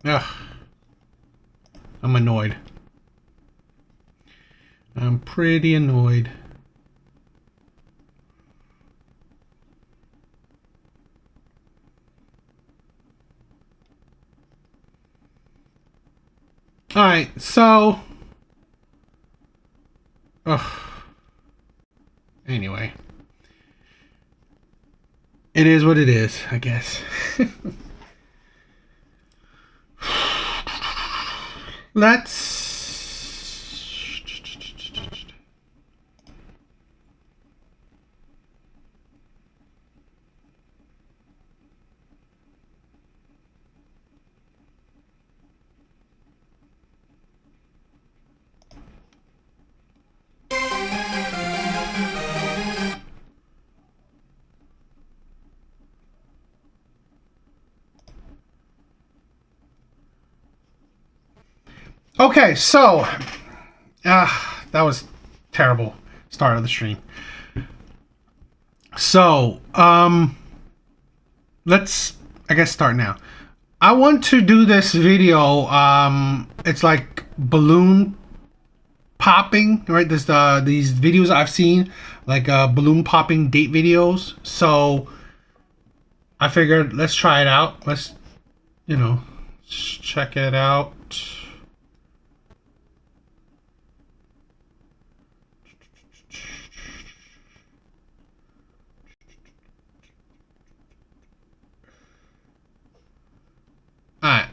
Ugh, I'm annoyed. I'm pretty annoyed. Alright, so... Ugh. Anyway. It is what it is, I guess. Let's... Okay, so... that was terrible start of the stream. So, let's, I guess, start now. I want to do this video. It's like balloon popping, right? There's these videos I've seen, like balloon popping date videos. So I figured let's try it out. Let's, check it out. All right.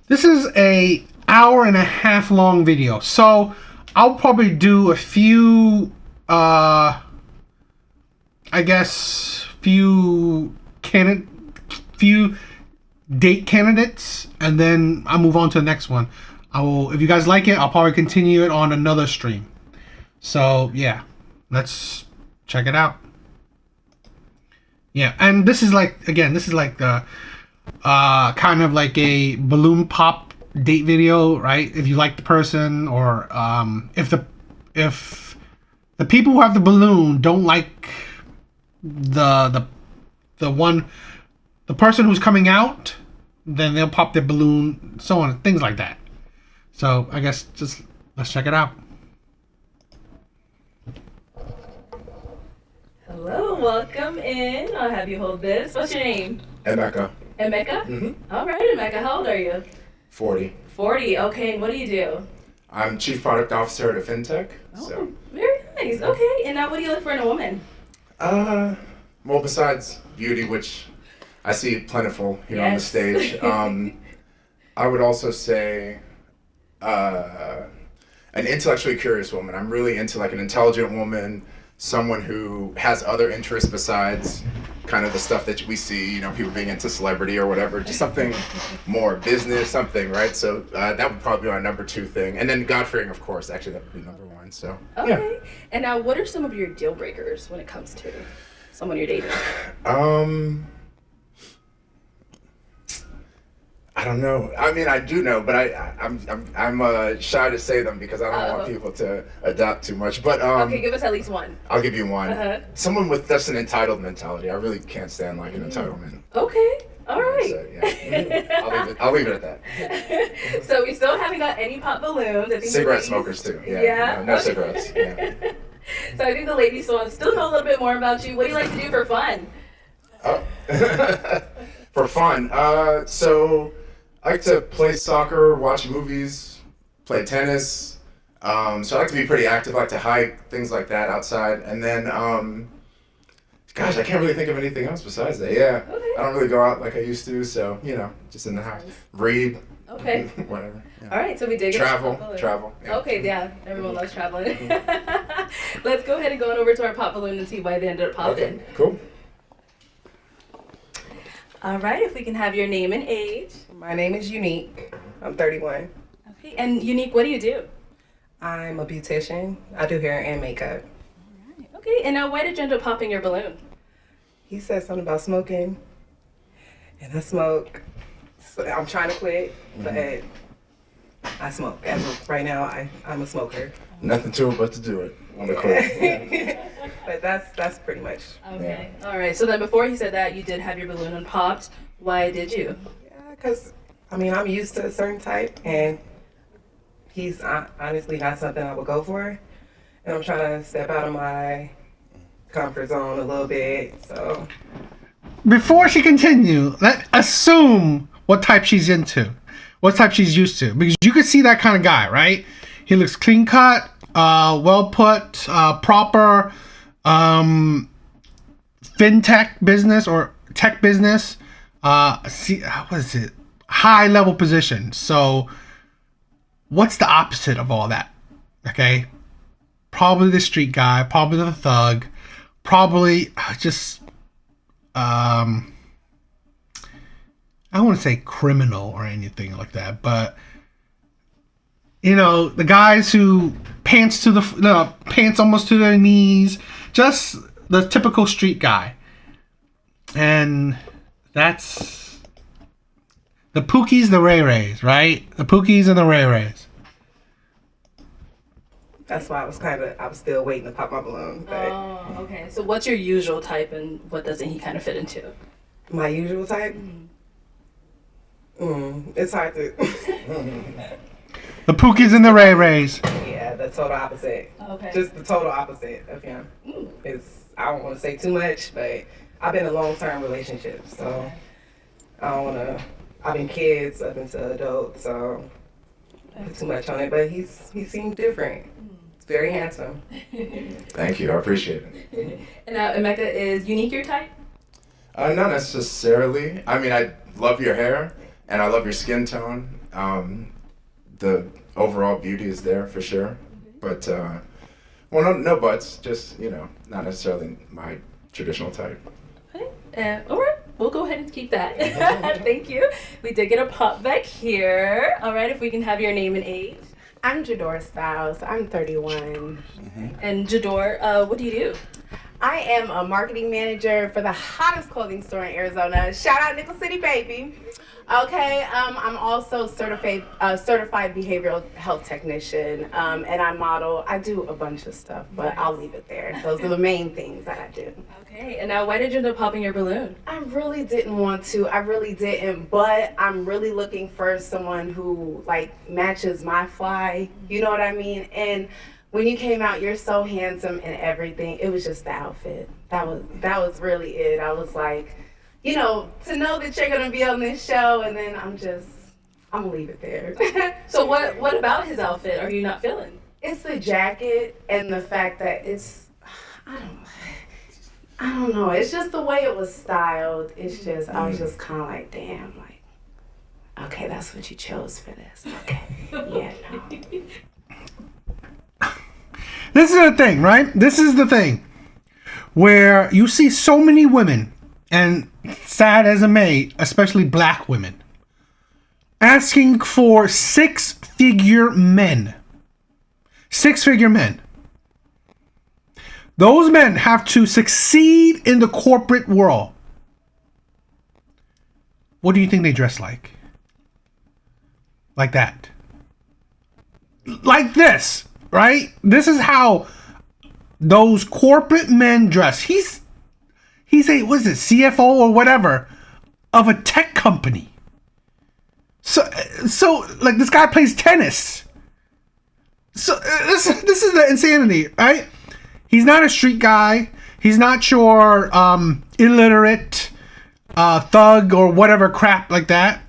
This is a hour and a half long video, so I'll probably do a few, I guess, few date candidates, and then I'll move on to the next one. I will, if you guys like it, I'll probably continue it on another stream. So yeah, let's check it out. Yeah, and this is like, again, this is like the kind of like a balloon pop date video, right? If you like the person, or if the people who have the balloon don't like the person who's coming out, then they'll pop their balloon, so on, things like that. So I guess just let's check it out. Hello, welcome in. I'll have you hold this. What's your name? Emeka. Emeka? Mm-hmm. All right, Emeka. How old are you? 40. 40. Okay, and what do you do? I'm Chief Product Officer at a fintech. Oh, very nice. Okay, and now what do you look for in a woman? Well, besides beauty, which I see plentiful here on the stage, I would also say an intellectually curious woman. I'm really into like an intelligent woman, someone who has other interests besides kind of the stuff that we see, people being into celebrity or whatever, just something more business, something, right? So that would probably be my number 2 thing. And then God-fearing, of course, actually that would be number 1, so Okay. yeah. And now what are some of your deal breakers when it comes to someone you're dating? I don't know. I mean, I do know, but I'm shy to say them because I don't want people to adopt too much. But okay, give us at least one. I'll give you one. Someone with just an entitled mentality. I really can't stand like an entitlement. Okay. All right. So, yeah. I'll leave it at that. So we still haven't got any pop balloons. I think cigarette smokers too. Yeah. No cigarettes. Yeah. So I think the ladies still know a little bit more about you. What do you like to do for fun? Oh. For fun. So I like to play soccer, watch movies, play tennis. So I like to be pretty active. I like to hike, things like that outside. And then, gosh, I can't really think of anything else besides that. Yeah. Okay. I don't really go out like I used to. So, just in the house. Read. Okay. Whatever. Yeah. All right, so we did get Travel. Yeah. Okay, yeah, everyone loves traveling. Let's go ahead and go on over to our pop balloon and see why they ended up popping. Okay, cool. All right, if we can have your name and age. My name is Unique. I'm 31. Okay, and Unique, what do you do? I'm a beautician. I do hair and makeup. All right. Okay, and now why did you end up popping your balloon? He said something about smoking, and I smoke. So I'm trying to quit, but I smoke. As of right now, I'm a smoker. Nothing to it but to do it on the court. But that's pretty much. Okay. All right. So then before he said that, you did have your balloon unpopped. Why did you? Yeah, because I mean, I'm used to a certain type, and he's honestly not something I would go for. And I'm trying to step out of my comfort zone a little bit. So Before she continue, let's assume what type she's into, what type she's used to, because you could see that kind of guy, right? He looks clean cut, well put, proper, fintech business or tech business. See, what is it? High level position. So, what's the opposite of all that? Okay, probably the street guy, probably the thug, probably just I don't want to say criminal or anything like that, but you know, the guys who pants to the pants almost to their knees, just the typical street guy. And that's the Pookies, the Ray Rays, right? The Pookies and the Ray Rays. that's why I was still waiting to pop my balloon. But Oh, okay. So what's your usual type, and what doesn't he kind of fit into? my usual type, it's hard to. The Pookies and the Ray Rays. Yeah, the total opposite. Okay. Just the total opposite of him. I don't want to say too much, but I've been in long-term relationships, so I don't want to. I've been kids up into adults, so put too much on it. But he seems different. He's very handsome. Thank you. I appreciate it. And now Emeka, is Unique your type? Not necessarily. I mean, I love your hair and I love your skin tone. The overall beauty is there for sure. But, well, no buts. Just, you know, not necessarily my traditional type. Okay. All right. We'll go ahead and keep that. Thank you. We did get a pop back here. All right. If we can have your name and age. I'm Jador Styles. I'm 31. And Jador, what do you do? I am a marketing manager for the hottest clothing store in Arizona. Shout out Nickel City, baby. Okay, I'm also certified behavioral health technician, and I model. I do a bunch of stuff, but I'll leave it there. Those are the main things that I do. Okay. And now, why did you end up popping your balloon? I really didn't want to. I really didn't, but I'm really looking for someone who like matches my fly. You know what I mean? And when you came out, you're so handsome and everything. It was just the outfit. That was really it. I was like, you know, to know that you're gonna be on this show, and then I'm gonna leave it there. So what about his outfit are you not feeling? It's the jacket and the fact that I don't know. It's just the way it was styled. It's just I was just kind of like, damn, like, okay, that's what you chose for this. Okay, yeah, no. This is the thing, right? This is the thing where you see so many women, and sad as it may, especially black women, asking for six-figure men. Six-figure men. Those men have to succeed in the corporate world. What do you think they dress like? Like that. Like this, right? This is how those corporate men dress. He's a, what is it, CFO or whatever of a tech company. So like this guy plays tennis. So this is the insanity, right? He's not a street guy. He's not your illiterate thug or whatever crap like that.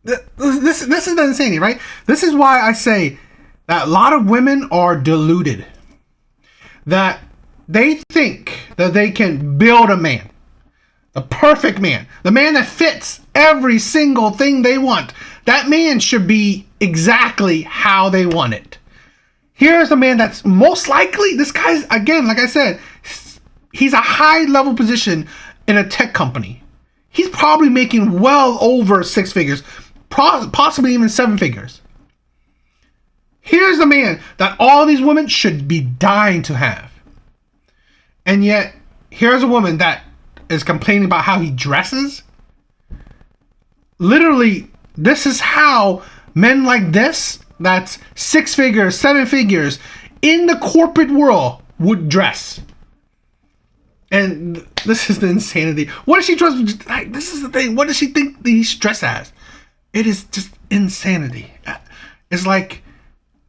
This is the insanity, right? This is why I say that a lot of women are deluded. That they think that they can build a man. The perfect man. The man that fits every single thing they want. That man should be exactly how they want it. Here's a man that's most likely, this guy's, again, like I said, he's a high level position in a tech company. He's probably making well over six figures, possibly even seven figures. Here's the man that all these women should be dying to have. And yet, here's a woman that is complaining about how he dresses. Literally this is how men like this, that's 6 figures, 7 figures, in the corporate world would dress. And this is the insanity. What does she dress? Like, this is the thing. What does she think he's dressed as? It is just insanity. It's like,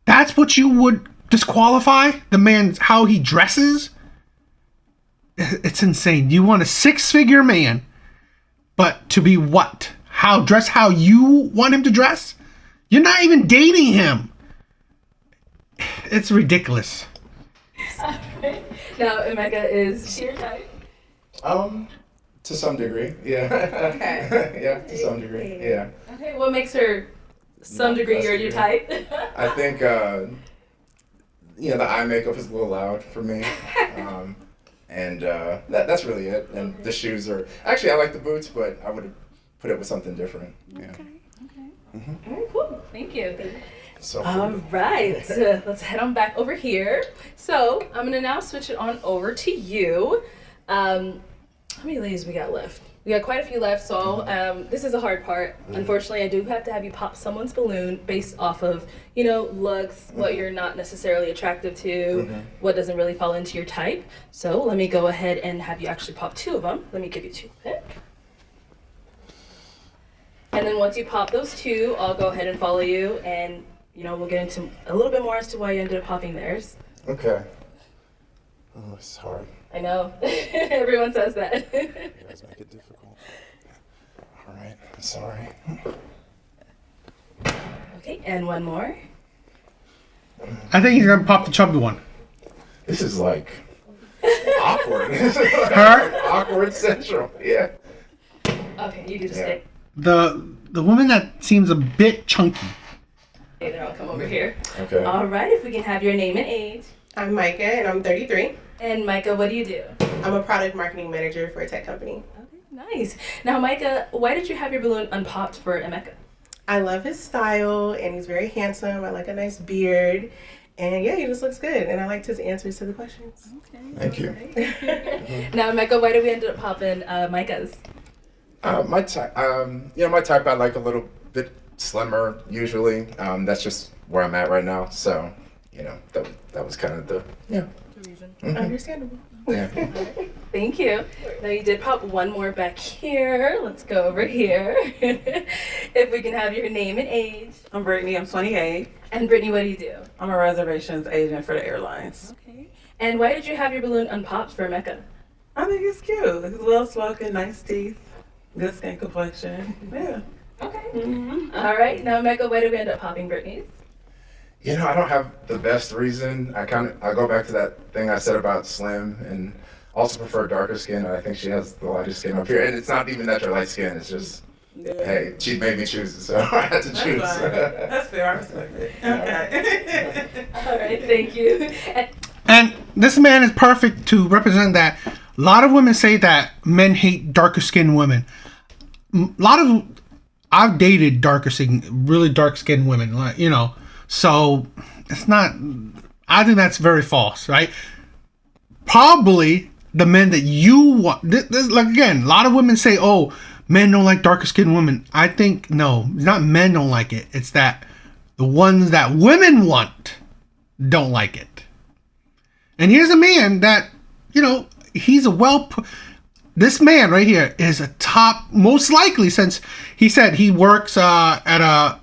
that's what you would disqualify the man, how he dresses? It's insane. You want a 6-figure man, but to be what? Dress how you want him to dress? You're not even dating him. It's ridiculous. Now, Emeka, is she your type? To some degree, yeah. Okay. Yeah, to some degree, yeah. Okay, what makes her some degree your type? I think, the eye makeup is a little loud for me. And that's really it. And the shoes are, actually I like the boots, but I would put it with something different. Yeah. Okay. All right, cool. Thank you. So All right, let's head on back over here. So I'm gonna now switch it on over to you. How many ladies we got left? We got quite a few left, so this is a hard part. Unfortunately, I do have to have you pop someone's balloon based off of, looks, what you're not necessarily attractive to, what doesn't really fall into your type. So let me go ahead and have you actually pop 2 of them. Let me give you 2 pick. And then once you pop those 2, I'll go ahead and follow you, and we'll get into a little bit more as to why you ended up popping theirs. Okay. Oh, it's hard. I know. Everyone says that. You guys make it difficult. All right, I'm sorry. Okay, and one more. I think he's gonna pop the chubby one. This is like awkward. Her? Awkward central. Yeah. Okay, you can just stay. The woman that seems a bit chunky. Okay, then I'll come over here. Okay. All right, if we can have your name and age. I'm Micah, and I'm 33. And Micah, what do you do? I'm a product marketing manager for a tech company. Okay, nice. Now, Micah, why did you have your balloon unpopped for Emeka? I love his style, and he's very handsome. I like a nice beard. And yeah, he just looks good. And I liked his answers to the questions. Okay. Thank you. Now, Emeka, why did we end up popping Micah's? My type, my type, I like a little bit slimmer usually. That's just where I'm at right now. So, that was kind of the Reason. Understandable. yeah. Thank you. Now you did pop one more back here. Let's go over here. If we can have your name and age. I'm Brittany, I'm 28. And Brittany, what do you do? I'm a reservations agent for the airlines. Okay. And why did you have your balloon unpopped for Emeka? I think it's cute. It's well spoken, nice teeth, good skin complexion. Yeah. Okay. All right. Now, Emeka, why did we end up popping Brittany's? I don't have the best reason. I go back to that thing I said about slim, and also prefer darker skin. I think she has the lightest skin up here, and it's not even that you're light skin. It's just, hey, she made me choose it, so I had to choose. That's fine. That's fair. I respect it. Okay. All right. Thank you. And this man is perfect to represent that. A lot of women say that men hate darker skinned women. I've dated really dark skinned women, so it's not, I think that's very false, right? Probably the men that you want, like again, a lot of women say, oh, men don't like darker skinned women. I think, no, it's not men don't like it. It's that the ones that women want don't like it. And here's a man that, he's this man right here is a top, most likely, since he said he works at a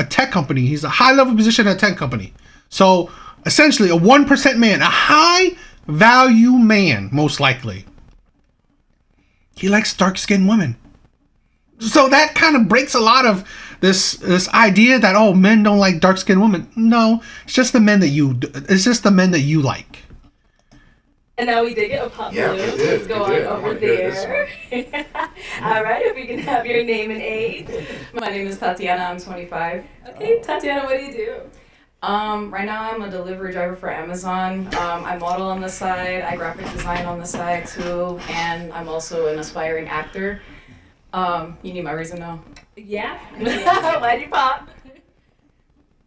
tech company. He's a high level position at a tech company. So essentially a 1% man, a high value man, most likely. He likes dark skinned women. So that kind of breaks a lot of this idea that, oh, men don't like dark skinned women. No, it's just the men that you like. And now we did get a pop Yeah, balloon. we did, Let's go we did. on I over wanna hear there. All right, if we can have your name and age. My name is Tatiana. I'm 25. Okay, Tatiana, what do you do? Right now I'm a delivery driver for Amazon. I model on the side. I graphic design on the side too, and I'm also an aspiring actor. You need my reason now? Yeah. Why'd you pop?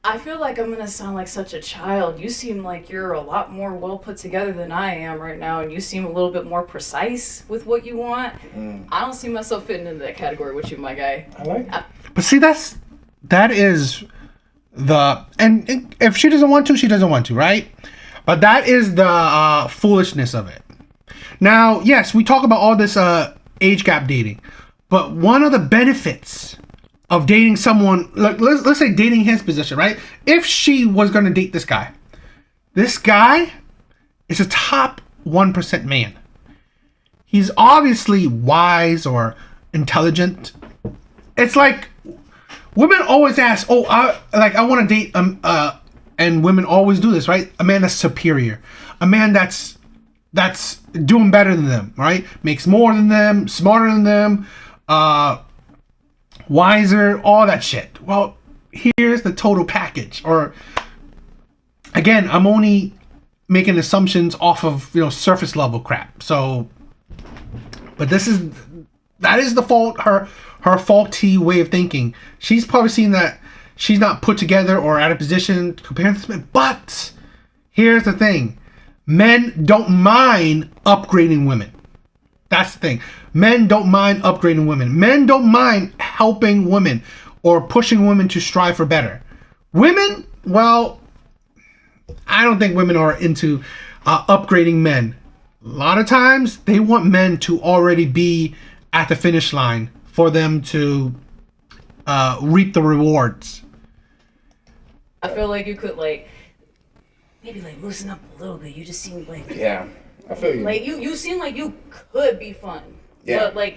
I feel like I'm gonna sound like such a child. You seem like you're a lot more well put together than I am right now, and you seem a little bit more precise with what you want. I don't see myself fitting into that category with you, my guy. I like But see, that is and if she doesn't want to, she doesn't want to, right? But that is the foolishness of it. Now, yes, we talk about all this age gap dating, but one of the benefits of dating someone, like let's say dating his position, right? If she was going to date this guy is a top 1% man. He's obviously wise or intelligent. It's like women always ask, "Oh, I want to date and women always do this, right? A man that's superior, a man that's doing better than them, right? Makes more than them, smarter than them, wiser, all that shit." Well, here's the total package. Or again, I'm only making assumptions off of surface level crap. So, but that is the fault. Her faulty way of thinking. She's probably seen that she's not put together or at a position to compare this man. But here's the thing: men don't mind upgrading women. That's the thing. Men don't mind upgrading women. Men don't mind helping women or pushing women to strive for better. Women, well, I don't think women are into upgrading men. A lot of times they want men to already be at the finish line for them to reap the rewards. I feel like you could maybe loosen up a little bit. You just seem like Yeah, I feel you. like you seem like you could be fun. Yeah. But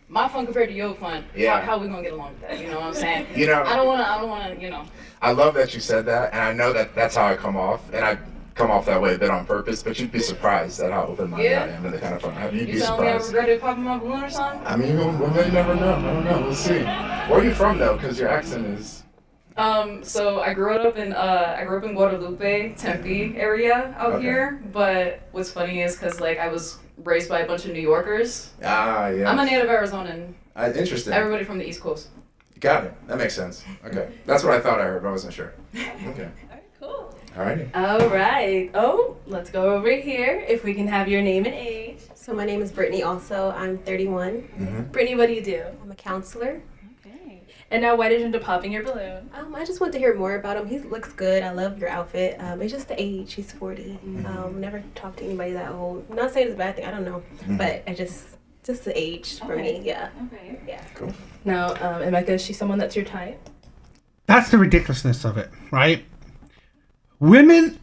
my fun compared to your fun. Yeah. How we gonna get along with that? You know what I'm saying? I don't wanna. I love that you said that, and I know that that's how I come off, and I come off that way a bit on purpose. But you'd be surprised at how open-minded I am, and the kind of fun. You'd be You telling me I surprised. regretted popping my balloon or something? I mean, we never know. I don't know. We'll see. Where are you from, though? Because your accent is. So I grew up in Guadalupe, Tempe area out Okay. here. But what's funny is because I was raised by a bunch of New Yorkers. Ah, yeah. I'm a native Arizonan. Interesting. Everybody from the East Coast. Got it. That makes sense. Okay. That's what I thought I heard, but I wasn't sure. Okay. Cool. Alrighty. All right. Oh, let's go over here. If we can have your name and age. So my name is Brittany also. I'm 31. Brittany, what do you do? I'm a counselor. Okay. And now why did you end up popping your balloon? I just want to hear more about him. He looks good. I love your outfit. It's just the age. He's 40. Never talked to anybody that old. I'm not saying it's a bad thing. I don't know. But I just the age for me. Yeah. Okay. Yeah. Cool. Now, Emeka, is she someone that's your type? That's the ridiculousness of it, right? Women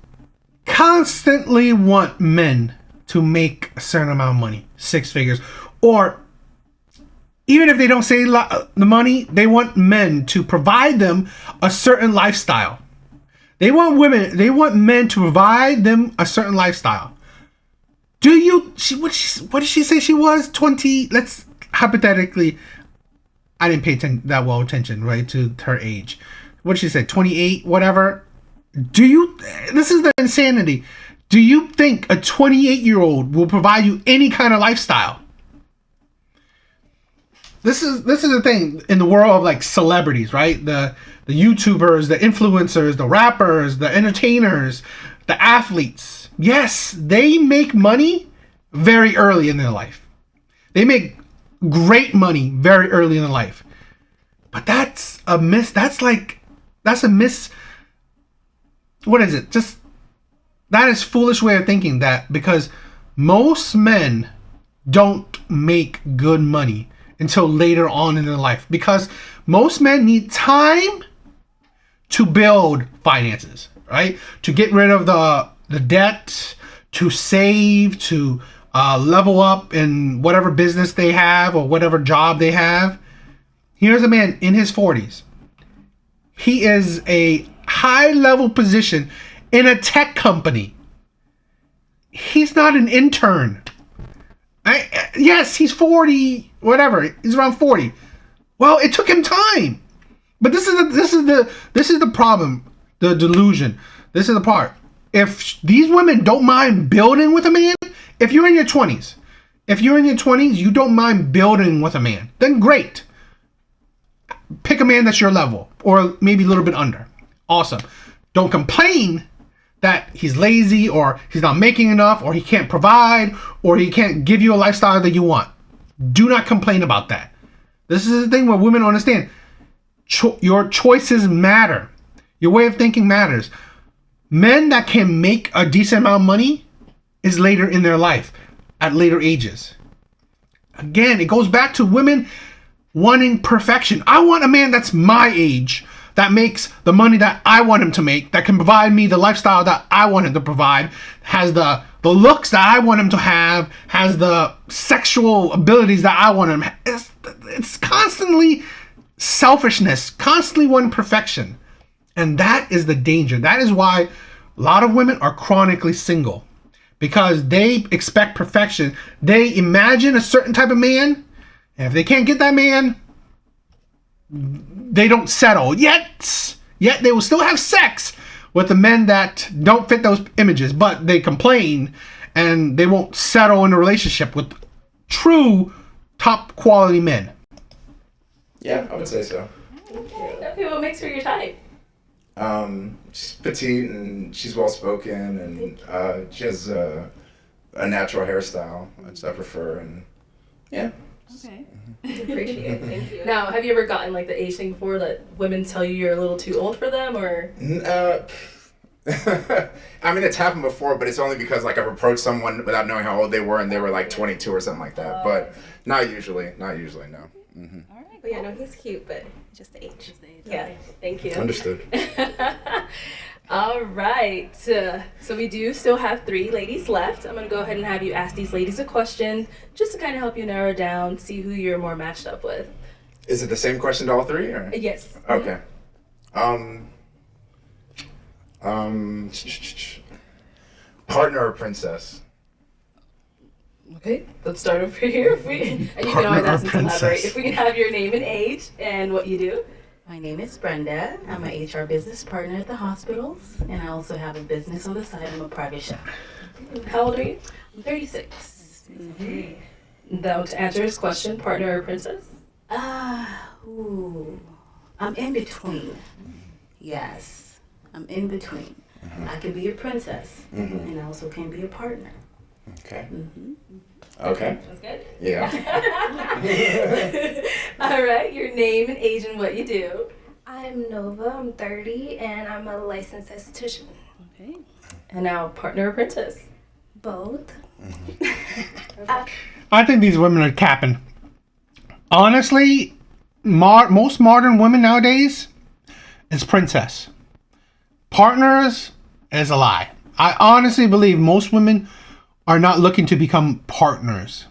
constantly want men to make a certain amount of money, 6 figures, or even if they don't say the money, they want men to provide them a certain lifestyle. They want men to provide them a certain lifestyle. What did she say she was? 20, let's hypothetically, I didn't pay that well attention, right, to her age. What did she say, 28, whatever? This is the insanity. Do you think a 28-year-old will provide you any kind of lifestyle? This is the thing in the world of celebrities, right? The YouTubers, the influencers, the rappers, the entertainers, the athletes. Yes, they make money very early in their life. They make great money very early in their life. But that's a miss. That's a miss. What is it? That is foolish way of thinking that, because most men don't make good money until later on in their life, because most men need time to build finances, right? To get rid of the debt, to save, to level up in whatever business they have or whatever job they have. Here's a man in his 40s. He is a high level position in a tech company. He's not an intern. Yes, he's 40, whatever. He's around 40. Well, it took him time. But this is the problem, the delusion. This is the part. If these women don't mind building with a man, if you're in your 20s, you don't mind building with a man, then great. Pick a man that's your level, or maybe a little bit under. Awesome. Don't complain that he's lazy, or he's not making enough, or he can't provide, or he can't give you a lifestyle that you want. Do not complain about that. This is the thing where women understand. Your choices matter. Your way of thinking matters. Men that can make a decent amount of money is later in their life, at later ages. Again, it goes back to women wanting perfection. I want a man that's my age, that makes the money that I want him to make, that can provide me the lifestyle that I want him to provide, has the looks that I want him to have, has the sexual abilities that I want him to have. It's constantly selfishness, constantly wanting perfection. And that is the danger. That is why a lot of women are chronically single. Because they expect perfection. They imagine a certain type of man. And if they can't get that man, they don't settle. Yet they will still have sex with the men that don't fit those images. But they complain and they won't settle in a relationship with true top quality men. Yeah, I would say so. Okay, what makes her your type? She's petite and she's well spoken and she has a natural hairstyle, which I prefer, and yeah. Okay. Appreciate it. Thank you. Now, have you ever gotten like the age thing before that women tell you you're a little too old for them, or? I mean, it's happened before, but it's only because like I've approached someone without knowing how old they were and they were like 22 or something like that. But not usually, no. Mm-hmm. All right. But yeah, no, he's cute, but just the age. Just the age. Yeah. Okay. Thank you. Understood. All right. So we do still have 3 ladies left. I'm going to go ahead and have you ask these ladies a question just to kind of help you narrow down, see who you're more matched up with. Is it the same question to all 3? Or? Yes. Okay. Partner or princess? Okay, let's start over here. And you can always ask them to elaborate. If we can have your name and age and what you do. My name is Brenda. I'm an HR business partner at the hospitals, and I also have a business on the side. I'm a private chef. How old are you? I'm 36. Now, to answer his question, partner or princess? I'm in between. Yes, I'm in between. I can be a princess, and I also can be a partner. Okay. Okay. That's good. Yeah. All right, your name and age and what you do. I'm Nova, I'm 30, and I'm a licensed esthetician. Okay. And now, partner or princess? Both. I think these women are capping. Honestly, most modern women nowadays is princess. Partners is a lie. I honestly believe most women are not looking to become partners,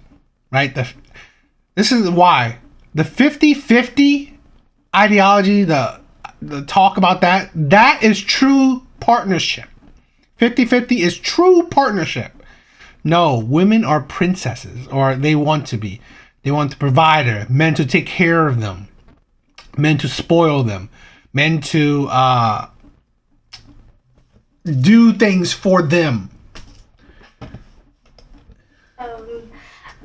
right? This is why. The 50-50 ideology, the talk about that is true partnership. 50-50 is true partnership. No, women are princesses, or they want to be. They want the provider, men to take care of them, men to spoil them, men to do things for them.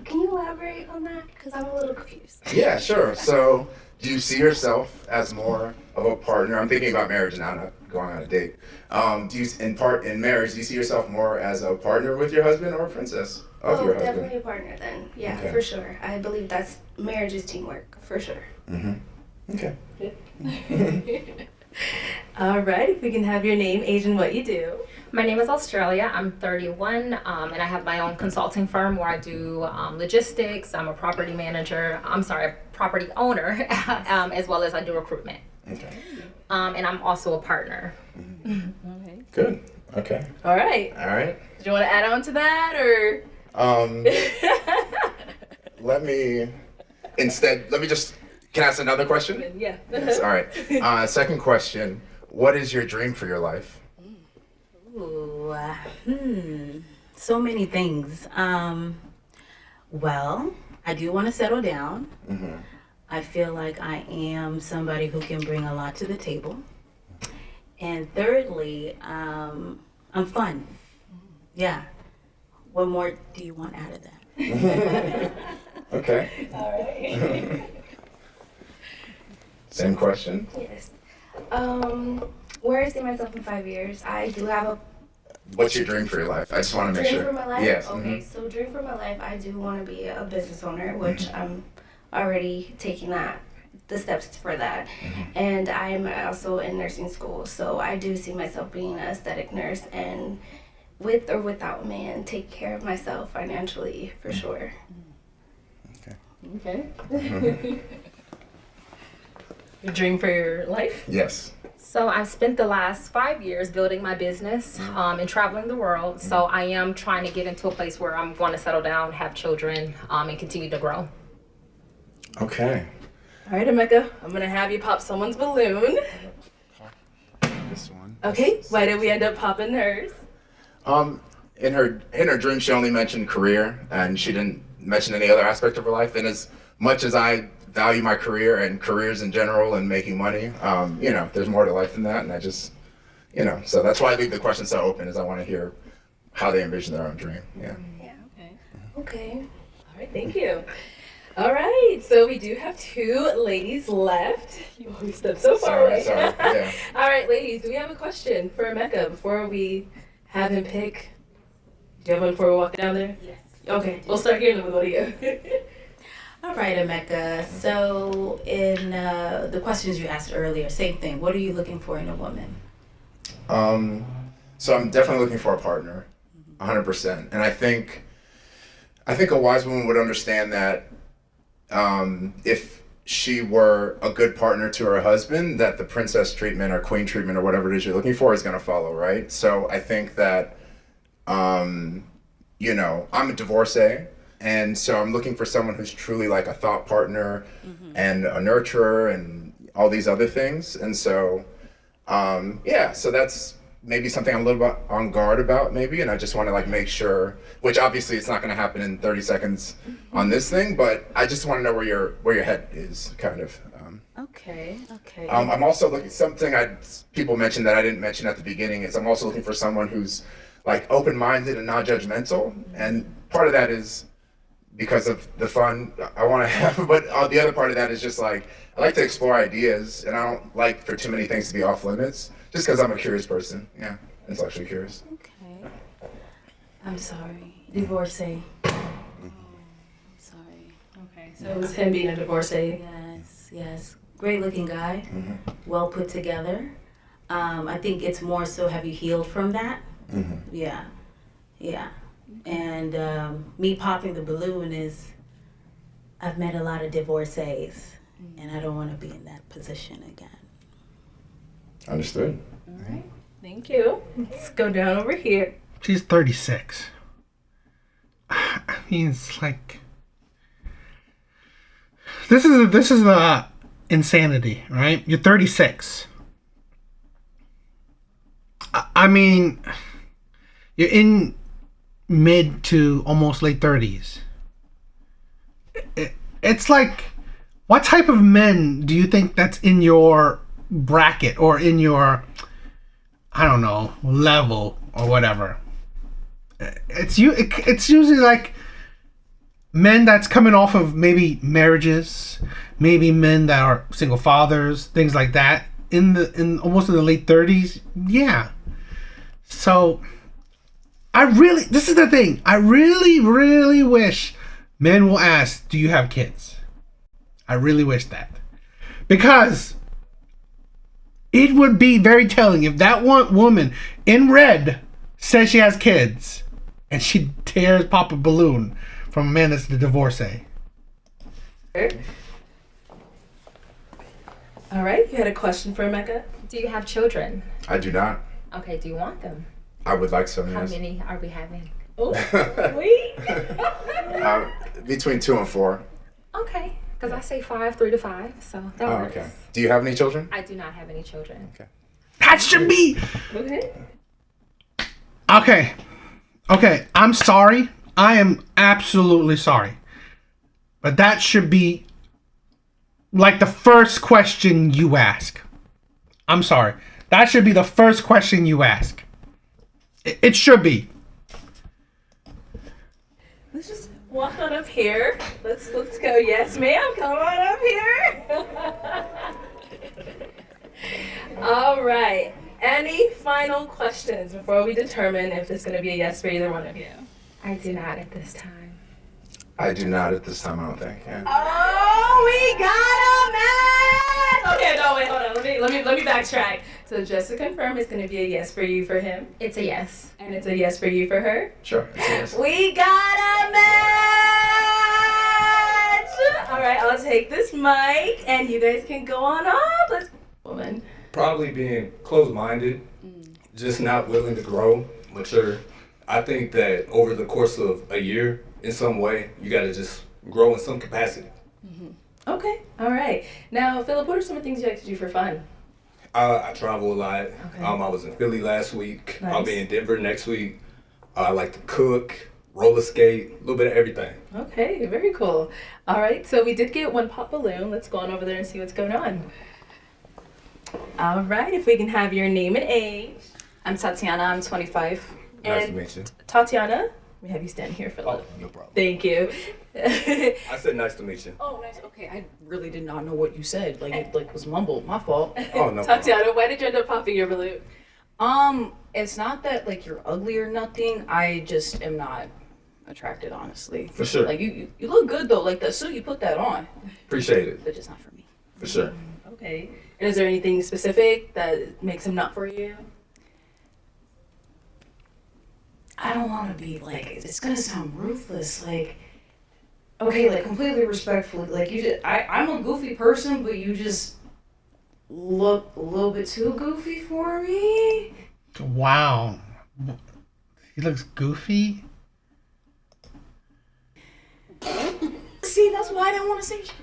Can you elaborate on that? Because I'm a little confused. Yeah, sure. So, do you see yourself as more of a partner? I'm thinking about marriage now, not going on a date. Do you, in marriage, do you see yourself more as a partner with your husband or a princess of your husband? Definitely a partner then. Yeah, Okay. for sure. I believe that's marriage is teamwork, for sure. Okay. All right, if we can have your name, age, and what you do. My name is Australia. I'm 31, and I have my own consulting firm where I do logistics. I'm a property manager. Property owner, as well as I do recruitment. Okay. And I'm also a partner. Okay. Good. Okay. All right. All right. Do you want to add on to that, or? Let me just. Can I ask another question? Yeah. Yes. All right. Second question. What is your dream for your life? Ooh, so many things. Well, I do want to settle down. I feel like I am somebody who can bring a lot to the table. And thirdly, I'm fun. Yeah. What more do you want out of that? Okay. All right. Same question. Yes. Where I see myself in 5 years, I do have a What's your dream for your life? I just want to make dream sure. for my life. Yes. Okay, so dream for my life, I do want to be a business owner, which I'm already taking the steps for that. And I'm also in nursing school, so I do see myself being an aesthetic nurse, and with or without a man, take care of myself financially for sure. Okay. Your dream for your life? Yes. So I've spent the last 5 years building my business and traveling the world. So I am trying to get into a place where I'm going to settle down, have children, and continue to grow. Okay. All right, Emeka, I'm gonna have you pop someone's balloon. This one. Okay, why did we end up popping hers? In her dream, she only mentioned career, and she didn't mention any other aspect of her life. And as much as I value my career and careers in general and making money, there's more to life than that. And I just, so that's why I leave the question so open, is I want to hear how they envision their own dream. Yeah. Okay. All right, thank you. All right, so we do have 2 ladies left. You always step so far away. Sorry. Yeah. All right, ladies, do we have a question for Emeka before we have him pick? Do you have one before we walk down there? Yes. Okay, we'll start here with what do you? All right, Emeka. So in the questions you asked earlier, same thing. What are you looking for in a woman? So I'm definitely looking for a partner, 100%. And I think a wise woman would understand that if she were a good partner to her husband, that the princess treatment or queen treatment or whatever it is you're looking for is going to follow, right? So I think that, I'm a divorcee, and so I'm looking for someone who's truly like a thought partner and a nurturer and all these other things. And so, so that's maybe something I'm a little bit on guard about maybe, and I just want to make sure, which obviously it's not going to happen in 30 seconds on this thing, but I just want to know where your head is, kind of. Okay. I'm also looking, something people mentioned that I didn't mention at the beginning is I'm also looking for someone who's open-minded and not judgmental, and part of that is because of the fun I want to have, but the other part of that is just I like to explore ideas, and I don't like for too many things to be off limits. Just because I'm a curious person, intellectually curious. Okay. I'm sorry. Divorcee. Sorry. Okay, so it was him being a divorcee. Yes. Great looking guy. Well put together. I think it's more so, have you healed from that? Yeah. And me popping the balloon is, I've met a lot of divorcees, and I don't want to be in that position again. Understood. All right. Thank you. Let's go down over here. She's 36. I mean, it's this is the insanity, right? You're 36. I mean, you're in mid to almost late 30s. It's what type of men do you think that's in your bracket or in your, I don't know, level or whatever? It's usually men that's coming off of maybe marriages, maybe men that are single fathers, things like that, in almost in the late 30s. Yeah. So this is the thing. I really, really wish men will ask, do you have kids? I really wish that. Because it would be very telling if that one woman in red says she has kids and she tears pop a balloon from a man that's the divorcee. All right, you had a question for Emeka? Do you have children? I do not. Okay, do you want them? I would like some, How yes. many are we having? Oh, wait. Between 2 and 4. Okay, because I say 5, 3 to 5, so that works. Okay. Do you have any children? I do not have any children. Okay. That should be... Okay. Okay, I'm sorry. I am absolutely sorry. But that should be the first question you ask. I'm sorry. That should be the first question you ask. It should be. Let's just walk on up here. Let's go. Yes, ma'am. Come on up here. All right. Any final questions before we determine if it's going to be a yes for either one of you? I do not at this time. I do not at this time, I don't think. Yeah. Oh, we got a match! Okay, no, wait, hold on. Let me backtrack. So just to confirm, it's gonna be a yes for you for him. It's a yes. And it's a yes for you for her. Sure. Yes. We got a match! All right, I'll take this mic and you guys can go on up. Let's woman. Probably being closed-minded, just not willing to grow, mature. I think that over the course of a year, in some way, you gotta just grow in some capacity. Okay, all right. Now, Philip, what are some of the things you like to do for fun? I travel a lot. Okay. I was in Philly last week. Nice. I'll be in Denver next week. I like to cook, roller skate, a little bit of everything. Okay, very cool. All right, so we did get one pop balloon. Let's go on over there and see what's going on. All right, if we can have your name and age. I'm Tatiana. I'm 25. Nice to And meet you. Tatiana, we have you stand here, Philip. Oh, no problem. Thank you. I said nice to meet you. Oh, nice. Okay, I really did not know what you said. Like it was mumbled. My fault. Oh, no problem. Tatiana, why did you end up popping your balloon? It's not that like you're ugly or nothing. I just am not attracted, honestly. For sure. Like you look good though. Like the suit you put that on, Appreciate it. but just not for me. For sure. Okay. And is there anything specific that makes him not for you? I don't want to be like. It's gonna sound ruthless. Like, okay, like completely respectfully. Like you just, I'm a goofy person, but you just look a little bit too goofy for me. Wow. He looks goofy. See, that's why I didn't want to say shit.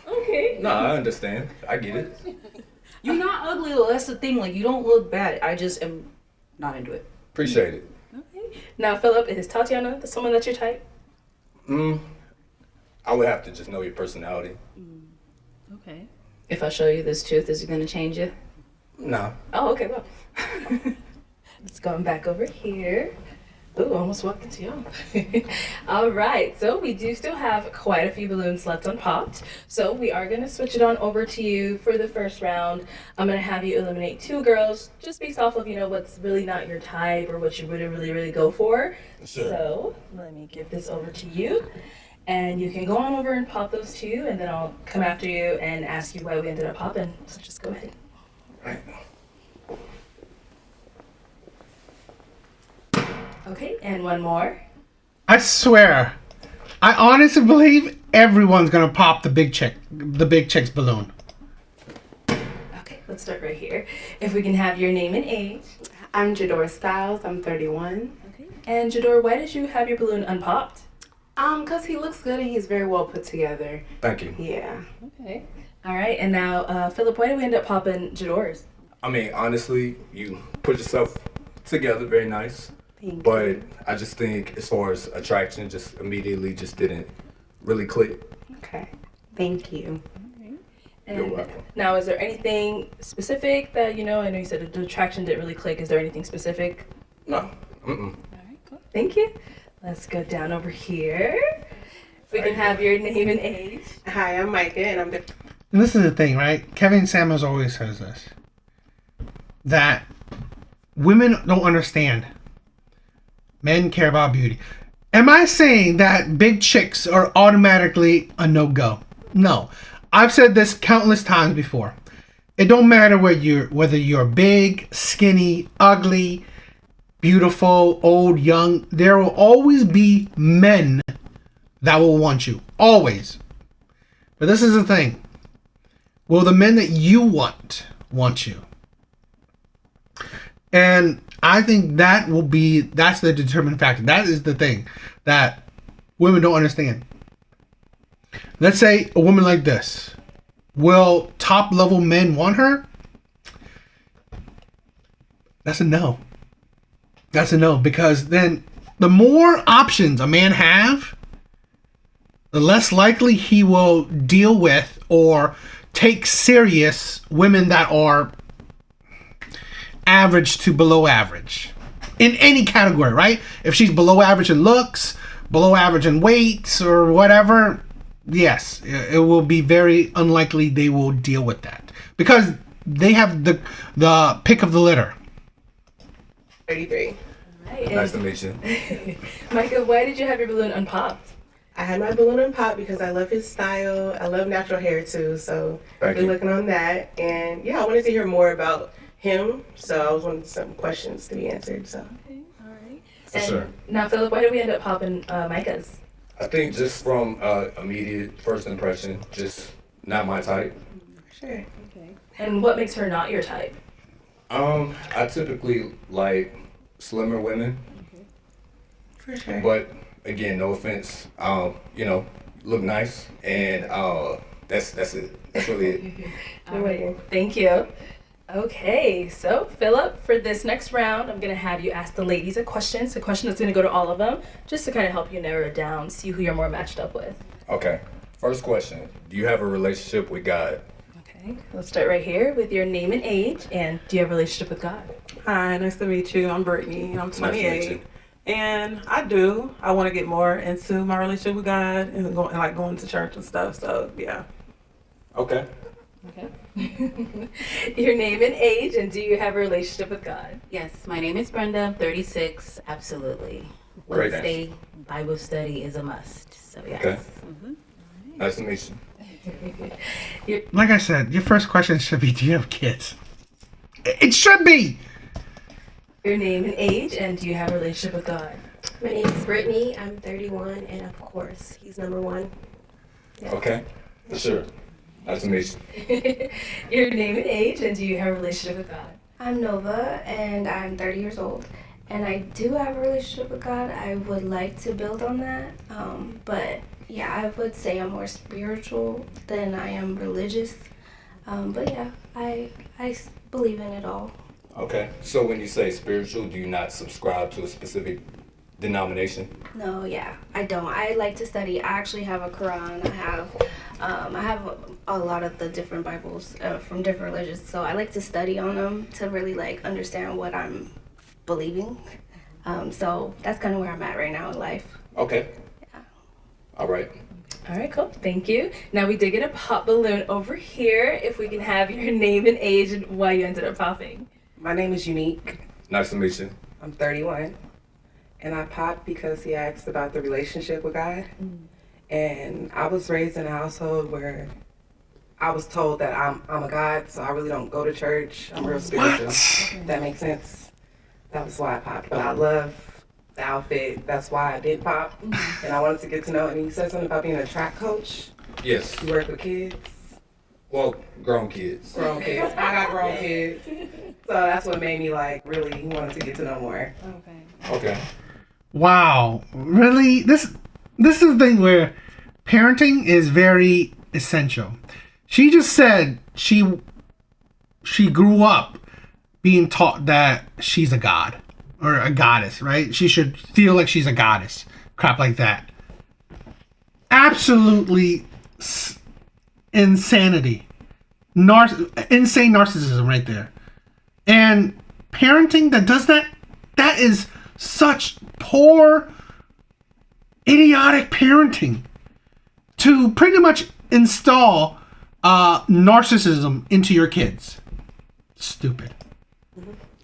Okay. No, I understand. I get it. You're not ugly though. That's the thing. Like you don't look bad. I just am not into it. Appreciate it. Now, Philip, is Tatiana someone that's your type? I would have to just know your personality. Okay. If I show you this truth, is it going to change you? No. Oh, okay, well. Let's go back over here. Ooh, almost walked into y'all. All right, so we do still have quite a few balloons left unpopped. So we are going to switch it on over to you for the first round. I'm going to have you eliminate 2 girls, just based off of, what's really not your type or what you would really go for. Sure. So let me give this over to you. And you can go on over and pop those 2, and then I'll come after you and ask you why we ended up popping. So just go ahead. Right. Okay, and one more. I swear, I honestly believe everyone's gonna pop the big chick's balloon. Okay, let's start right here. If we can have your name and age. I'm Jador Styles. I'm 31. Okay. And Jador, why did you have your balloon unpopped? Cause he looks good and he's very well put together. Thank you. Yeah. Okay. All right, and now, Philip, why did we end up popping Jador's? I mean, honestly, you put yourself together very nice. Thank But you. I just think as far as attraction, just immediately just didn't really click. Okay. Thank you. And You're welcome. now, is there anything specific that, I know you said the attraction didn't really click. Is there anything specific? No. All right, cool. Thank you. Let's go down over here. If we can have your name and age. Hi, I'm Micah, and I'm the. And this is the thing, right? Kevin Samuels always says this. That women don't understand. Men care about beauty. Am I saying that big chicks are automatically a no-go? No. I've said this countless times before. It don't matter whether you're big, skinny, ugly, beautiful, old, young. There will always be men that will want you. Always. But this is the thing. Will the men that you want you? And I think that's the determining factor. That is the thing that women don't understand. Let's say a woman like this. Will top level men want her? That's a no. That's a no, because then the more options a man have, the less likely he will deal with or take serious women that are average to below average in any category, right? If she's below average in looks, below average in weight, or whatever, yes, it will be very unlikely they will deal with that because they have the pick of the litter. 33. Right. Nice to meet you. Micah, why did you have your balloon unpopped? I had my balloon pop because I love his style. I love natural hair too, so Thank been you. looking on that. And yeah, I wanted to hear more about him, so I was wanting some questions to be answered. So. For sure. Now, Philip, why did we end up popping Micah's? I think just from immediate first impression, just not my type. Sure. And what makes her not your type? I typically like slimmer women, For sure. but again, no offense. Look nice, and that's it. That's really it. All right. Thank you. Okay, so Philip, for this next round, I'm gonna have you ask the ladies a question. It's a question that's gonna go to all of them, just to kind of help you narrow it down, see who you're more matched up with. Okay. First question: do you have a relationship with God? Okay, let's start right here with your name and age, and do you have a relationship with God? Hi, nice to meet you. I'm Brittany. I'm Nice to meet 28. you. And I do. I want to get more into my relationship with God and going to church and stuff. So yeah. Okay. Okay. Your name and age, and do you have a relationship with God? Yes, my name is Brenda. I'm 36. Absolutely. Great Wednesday Bible study is a must. So yes. Okay. Mhm. Nice to meet you. Like I said, your first question should be, do you have kids? It should be. Your name and age, and do you have a relationship with God? My name is Brittany. I'm 31, and of course, he's number one. Yeah. Okay. For sure. Nice to meet you. Your name and age, and do you have a relationship with God? I'm Nova, and I'm 30 years old. And I do have a relationship with God. I would like to build on that. But yeah, I would say I'm more spiritual than I am religious. But yeah, I believe in it all. Okay. So when you say spiritual, do you not subscribe to a specific denomination? No, yeah, I don't. I like to study. I actually have a Quran. I have a lot of the different Bibles from different religions. So I like to study on them to really like understand what I'm believing. So that's kind of where I'm at right now in life. Okay. Yeah. All right. All right, cool. Thank you. Now we did get a pop balloon over here. If we can have your name and age and why you ended up popping. My name is Unique. Nice to meet you. I'm 31. And I popped because he asked about the relationship with God. And I was raised in a household where I was told that I'm a God, so I really don't go to church. I'm real spiritual. If that makes sense. That was why I popped. But I love the outfit. That's why I did pop. And I wanted to get to know. And you said something about being a track coach. Yes. You work with kids. Well, grown kids. Grown kids. I got grown kids. So that's what made me like really wanted to get to know more. Okay. Wow, really? This is the thing where parenting is very essential. She just said she grew up being taught that she's a god or a goddess, right? She should feel like she's a goddess. Crap like that. Absolutely insanity. Insane narcissism right there. And parenting that does that is such poor, idiotic parenting to pretty much install narcissism into your kids. Stupid.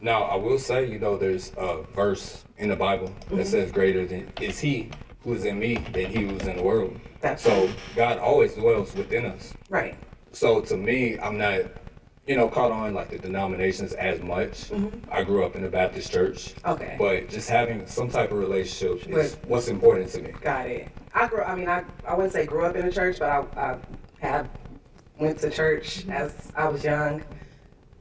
Now, I will say, there's a verse in the Bible that says, greater than is he who is in me than he who is in the world. So God always dwells within us. Right. So to me, I'm not, caught on like the denominations as much. I grew up in the Baptist church. Okay. But just having some type of relationship is what's important to me. Got it. I wouldn't say grew up in a church, but I went to church as I was young.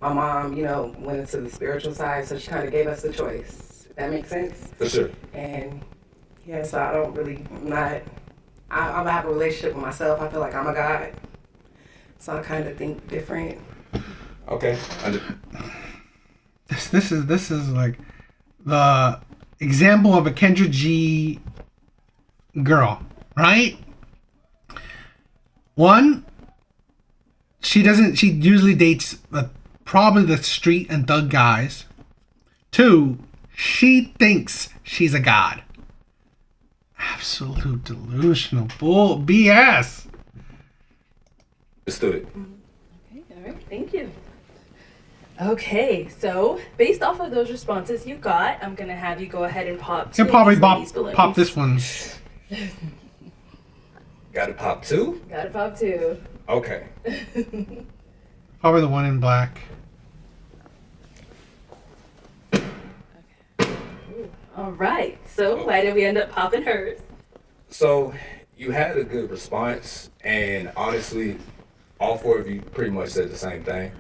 My mom, went into the spiritual side, so she kind of gave us the choice. If that makes sense? For sure. And yeah, so I don't really, I have a relationship with myself. I feel like I'm a God. So I kind of think different. Okay. This is like the example of a Kendra G girl, right? One, she usually dates probably the street and thug guys. Two, she thinks she's a god. Absolute delusional bull BS. Understood. Okay, all right, thank you. Okay, so based off of those responses you got, I'm gonna have you go ahead and pop. You can probably pop this one. Got to pop 2? Gotta pop 2. Okay. Probably the one in black. All right. So why did we end up popping hers? So you had a good response, and honestly, all 4 of you pretty much said the same thing.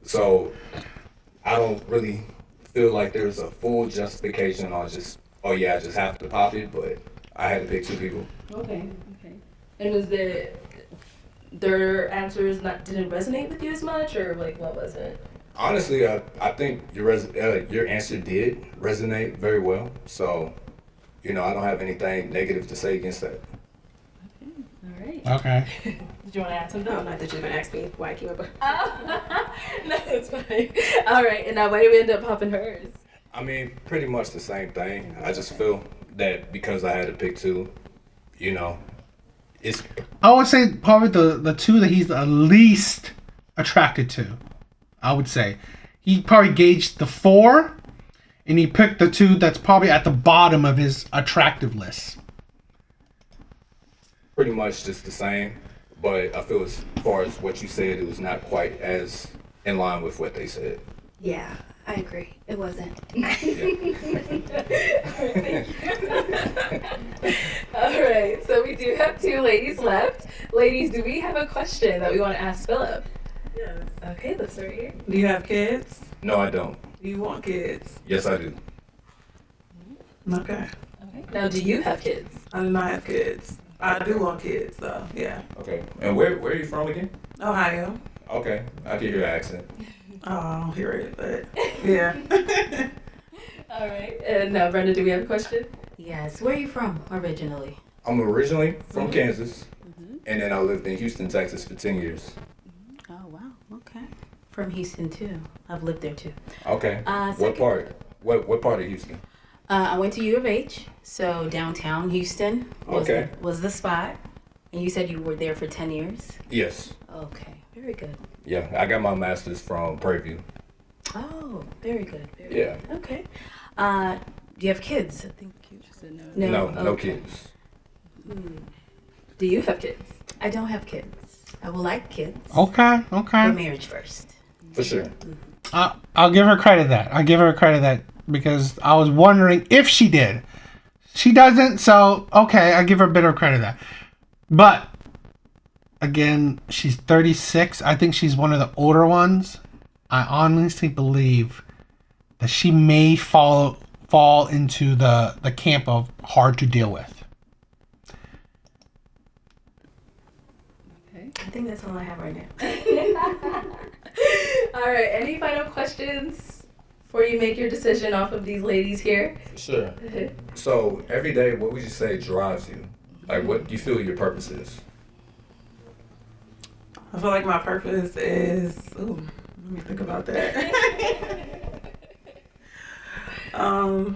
So I don't really feel like there's a full justification on just, oh yeah, I just have to pop it, but I had to pick 2 people. Okay. And was their answers didn't resonate with you as much, or like what was it? Honestly, I think your answer did resonate very well. So, I don't have anything negative to say against that. All right. Okay. Did you want to add something? No, not that you're gonna ask me why I came up. No, it's fine. All right. And now why did we end up popping hers? I mean, pretty much the same thing. I just feel that because I had to pick 2, it's... I would say probably the 2 that he's the least attracted to. I would say he probably gauged the 4, and he picked the 2 that's probably at the bottom of his attractive list. Pretty much just the same, but I feel as far as what you said, it was not quite as in line with what they said. Yeah, I agree. It wasn't. All right. So we do have 2 ladies left. Ladies, do we have a question that we want to ask Philip? Yes. Okay, let's start here. Do you have kids? No, I don't. Do you want kids? Yes, I do. Okay. Now, do you have kids? I do not have kids. I do want kids, though. Yeah. Okay. And where are you from again? Ohio. Okay. I can hear your accent. Oh, I don't hear it, but yeah. All right. And now, Brenda, do we have a question? Yes. Where are you from originally? I'm originally from Kansas, and then I lived in Houston, Texas for 10 years. Oh, wow. Okay. From Houston, too. I've lived there, too. Okay. What part? What part of Houston? I went to U of H, so downtown Houston was the spot. And you said you were there for 10 years? Yes. Okay. Very good. Yeah, I got my master's from Prairie View. Oh, very good. Very Yeah. good. Okay. Do you have kids? I think you just said no. No kids. Do you have kids? I don't have kids. I would like kids. Okay. But marriage first. For sure. I'll give her credit that because I was wondering if she did. She doesn't, so okay, I give her a bit of credit that. But again, she's 36. I think she's one of the older ones. I honestly believe that she may fall into the camp of hard to deal with. I think that's all I have right now. All right. Any final questions before you make your decision off of these ladies here? For sure. So every day, what would you say drives you? Like, what do you feel your purpose is? I feel like my purpose is. Ooh, let me think about that.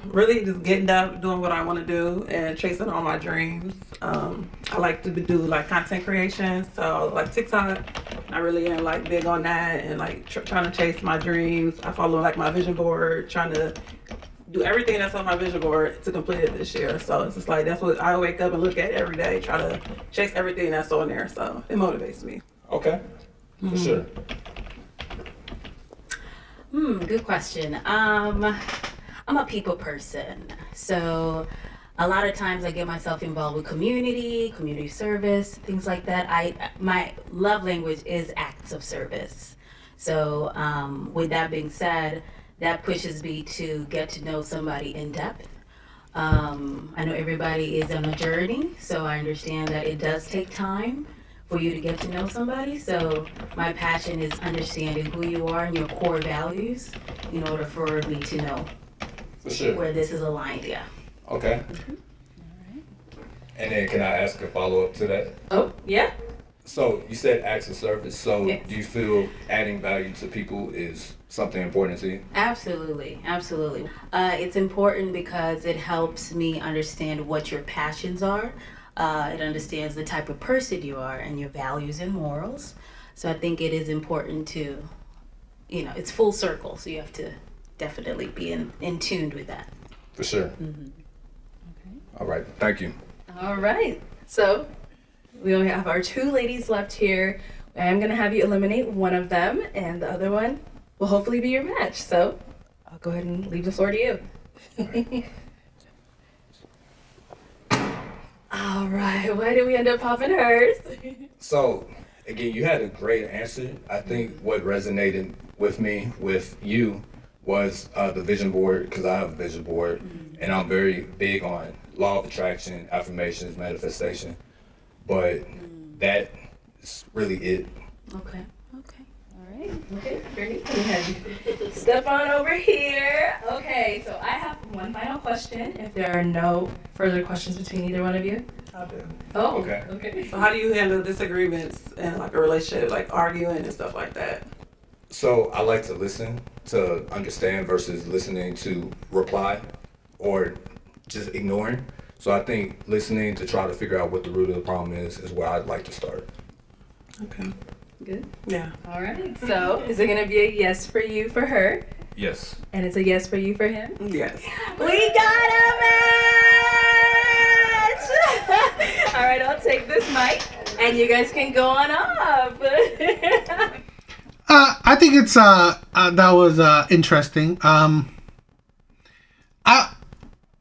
Really just getting up, doing what I want to do, and chasing all my dreams. I like to do like content creation, so like TikTok. I really am like big on that, and like trying to chase my dreams. I follow like my vision board, trying to do everything that's on my vision board to complete it this year. So it's just like that's what I wake up and look at every day, try to chase everything that's on there. So it motivates me. Okay, for sure. Good question. I'm a people person, so a lot of times I get myself involved with community service, things like that. My love language is acts of service. So with that being said, that pushes me to get to know somebody in depth. I know everybody is on a journey, so I understand that it does take time for you to get to know somebody. So my passion is understanding who you are and your core values in order for me to know For sure. where this is aligned, yeah. Okay. And then can I ask a follow-up to that? Oh, yeah. So you said acts of service. So Yes. do you feel adding value to people is something important to you? Absolutely. It's important because it helps me understand what your passions are. It understands the type of person you are and your values and morals. So I think it is important to, it's full circle. So you have to definitely be in tune with that. For sure. All right. Thank you. All right. So, We only have our 2 ladies left here. I'm gonna have you eliminate one of them, and the other one will hopefully be your match. So I'll go ahead and leave the floor to you. All right, why did we end up popping hers? So, again, you had a great answer. I think what resonated with me, with you, was the vision board, because I have a vision board, and I'm very big on law of attraction, affirmations, manifestation. But that is really it. Okay. All right. Okay, great. Go ahead. Step on over here. Okay, so I have one final question. If there are no further questions between either one of you. I'll do. Oh, Okay. So how do you handle disagreements in like a relationship, like arguing and stuff like that? So I like to listen to understand versus listening to reply or just ignoring. So I think listening to try to figure out what the root of the problem is where I'd like to start. Okay. Good. Yeah. All right. So is it gonna be a yes for you for her, Yes. and it's a yes for you for him? Yes. We got a match! All right, I'll take this mic, and you guys can go on up. I think it's that was interesting.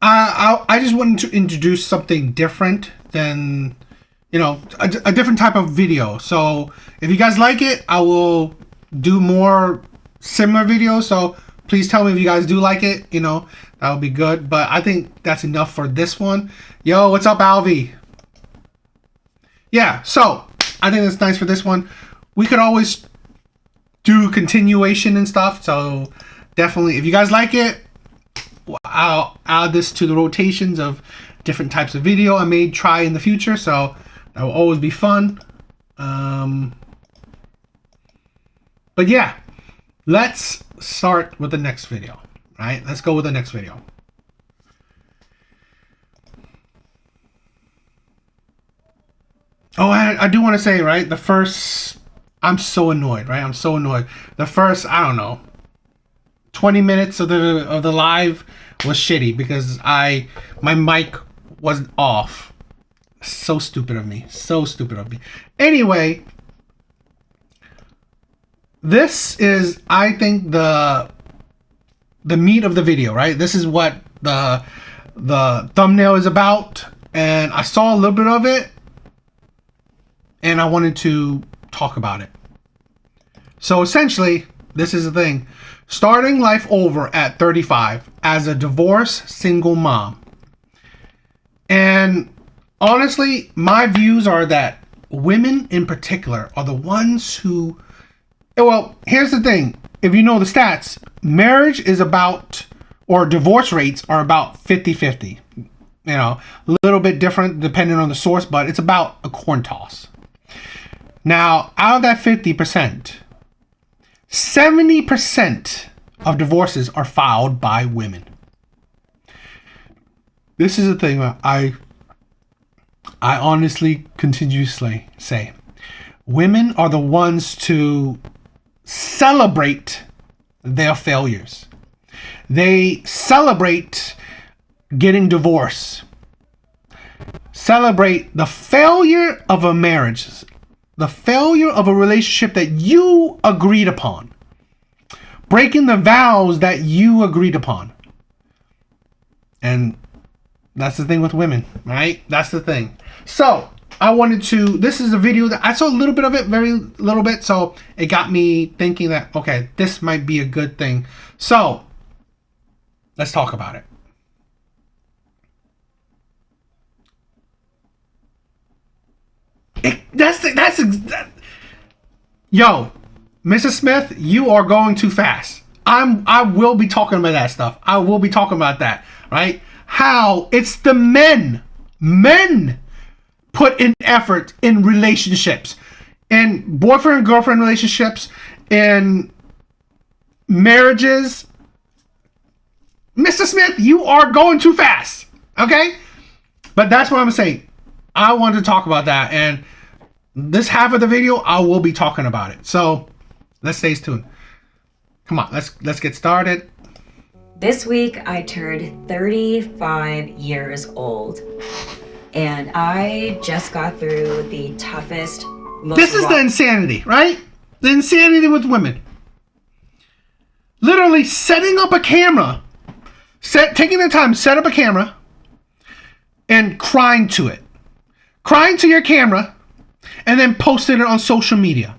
I just wanted to introduce something different than, you know, a different type of video. So if you guys like it, I will do more similar videos. So please tell me if you guys do like it. You know, that would be good. But I think that's enough for this one. Yo, what's up, Alvi? Yeah, so I think that's nice for this one. We could always do continuation and stuff. So definitely, if you guys like it, I'll add this to the rotations of different types of video I may try in the future. So that will always be fun. But yeah, let's start with the next video, right? Let's go with the next video. Oh, I do want to say, right, the first, I'm so annoyed, right? I'm so annoyed. The first, I don't know, 20 minutes of the live was shitty because my mic was off. So stupid of me. So stupid of me. Anyway, this is, I think, the meat of the video, right? This is what the thumbnail is about, and I saw a little bit of it, and I wanted to talk about it. So essentially, this is the thing. Starting life over at 35 as a divorced single mom. And honestly, my views are that women in particular are the ones who, well, here's the thing. If you know the stats, marriage is about, or divorce rates are about 50-50. You know, a little bit different depending on the source, but it's about a coin toss. Now, out of that 50%, 70% of divorces are filed by women. This is the thing I honestly continuously say. Women are the ones to celebrate their failures. They celebrate getting divorced. Celebrate the failure of a marriage. The failure of a relationship that you agreed upon. Breaking the vows that you agreed upon. And that's the thing with women, right? That's the thing. So, I wanted to, this is a video that I saw a little bit of it, very little bit. So, it got me thinking that, okay, this might be a good thing. So, let's talk about it. Yo, Mrs. Smith, you are going too fast. I will be talking about that stuff. I will be talking about that, right? How it's the men put in effort in relationships, in boyfriend and girlfriend relationships, in marriages. Mr. Smith, you are going too fast, okay? But that's what I'm saying. I wanted to talk about that, and this half of the video, I will be talking about it. So, let's stay tuned. Come on, let's get started. This week, I turned 35 years old. And I just got through the toughest, most This is the insanity, right? The insanity with women. Literally setting up a camera, taking the time to set up a camera and crying to it. Crying to your camera and then posting it on social media.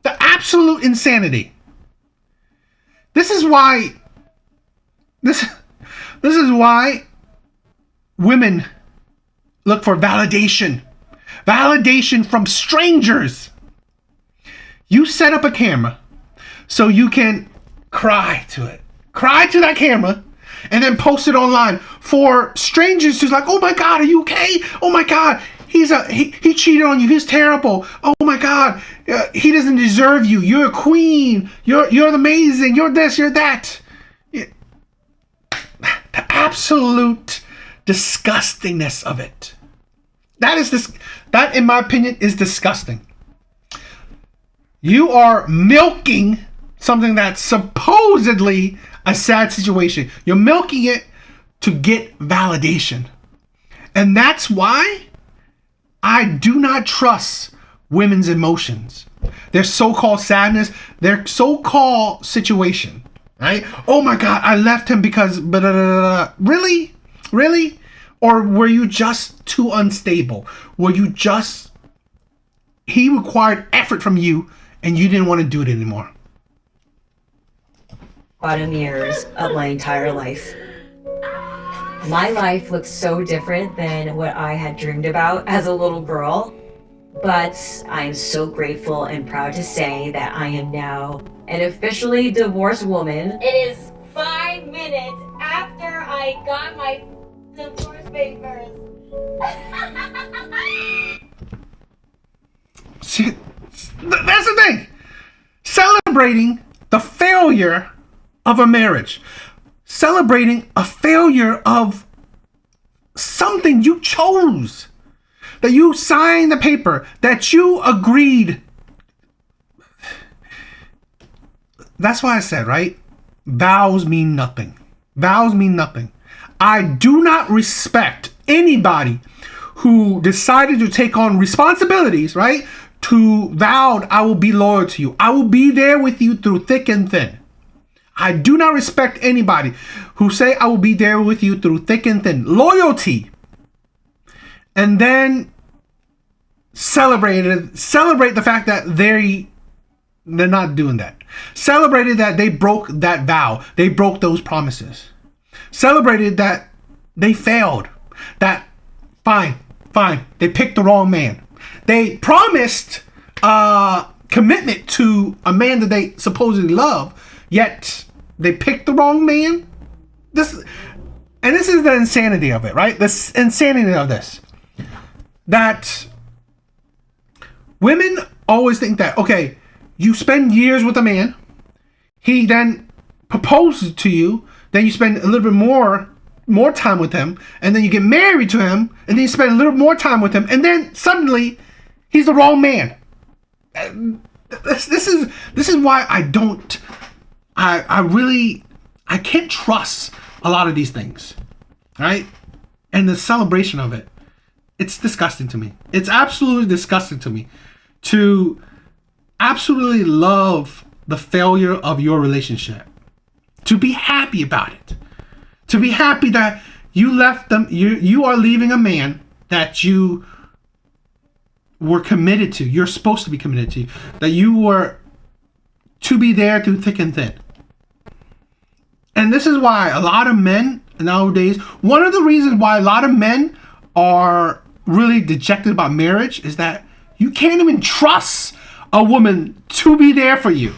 The absolute insanity. This is why women look for validation. Validation from strangers. You set up a camera so you can cry to it. Cry to that camera and then post it online for strangers who's like, oh my God, are you okay? Oh my God, he cheated on you. He's terrible. Oh my God, he doesn't deserve you. You're a queen. You're amazing. You're this, you're that. The absolute disgustingness of it. That, in my opinion, is disgusting. You are milking something that's supposedly a sad situation. You're milking it to get validation. And that's why I do not trust women's emotions. Their so-called sadness, their so-called situation, right? Oh my God, I left him because... Blah, blah, blah, blah. Really? Really? Or were you just too unstable? Were you just... He required effort from you and you didn't want to do it anymore. Bottom years of my entire life. My life looks so different than what I had dreamed about as a little girl, but I'm so grateful and proud to say that I am now an officially divorced woman. It is 5 minutes after I got my divorce papers. See, that's the thing. Celebrating the failure of a marriage. Celebrating a failure of something you chose. That you signed the paper. That you agreed. That's why I said, right? Vows mean nothing. Vows mean nothing. I do not respect anybody who decided to take on responsibilities, right? To vowed, I will be loyal to you. I will be there with you through thick and thin. I do not respect anybody who say I will be there with you through thick and thin. Loyalty. And then celebrate the fact that they're not doing that. Celebrated that they broke that vow. They broke those promises. Celebrated that they failed. That fine. They picked the wrong man. They promised commitment to a man that they supposedly love, yet they picked the wrong man. This is the insanity of it, right? The insanity of this. That women always think that, okay, you spend years with a man, he then proposes to you, then you spend a little bit more time with him, and then you get married to him, and then you spend a little more time with him, and then suddenly he's the wrong man. This is why I can't trust a lot of these things, right? And the celebration of it, it's disgusting to me. It's absolutely disgusting to me to absolutely love the failure of your relationship, to be happy about it, to be happy that you left them. You are leaving a man that you were committed to. You're supposed to be committed to. That you were to be there through thick and thin. And this is why a lot of men nowadays, one of the reasons why a lot of men are really dejected about marriage is that you can't even trust a woman to be there for you.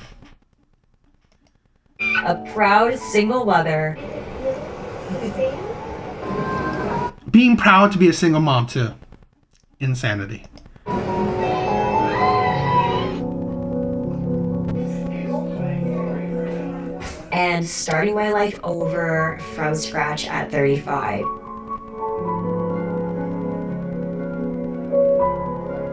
A proud single mother. Being proud to be a single mom too. Insanity. And starting my life over from scratch at 35.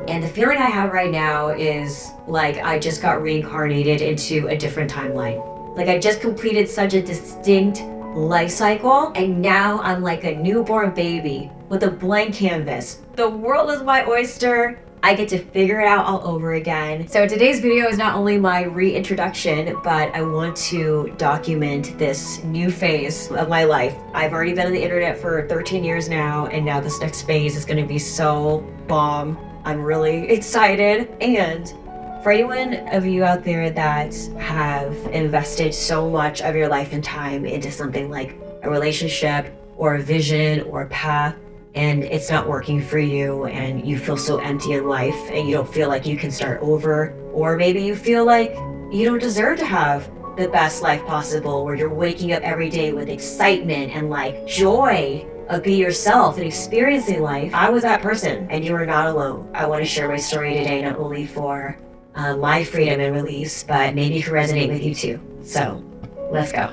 And the feeling I have right now is like I just got reincarnated into a different timeline. Like I just completed such a distinct life cycle, and now I'm like a newborn baby with a blank canvas. The world is my oyster. I get to figure it out all over again. So today's video is not only my reintroduction, but I want to document this new phase of my life. I've already been on the internet for 13 years now, and now this next phase is gonna be so bomb. I'm really excited. And for anyone of you out there that have invested so much of your life and time into something like a relationship or a vision or a path, and it's not working for you and you feel so empty in life and you don't feel like you can start over, or maybe you feel like you don't deserve to have the best life possible, where you're waking up every day with excitement and like joy of being yourself and experiencing life. I was that person, and you are not alone. I want to share my story today, not only for my freedom and release, but maybe to resonate with you too. So let's go.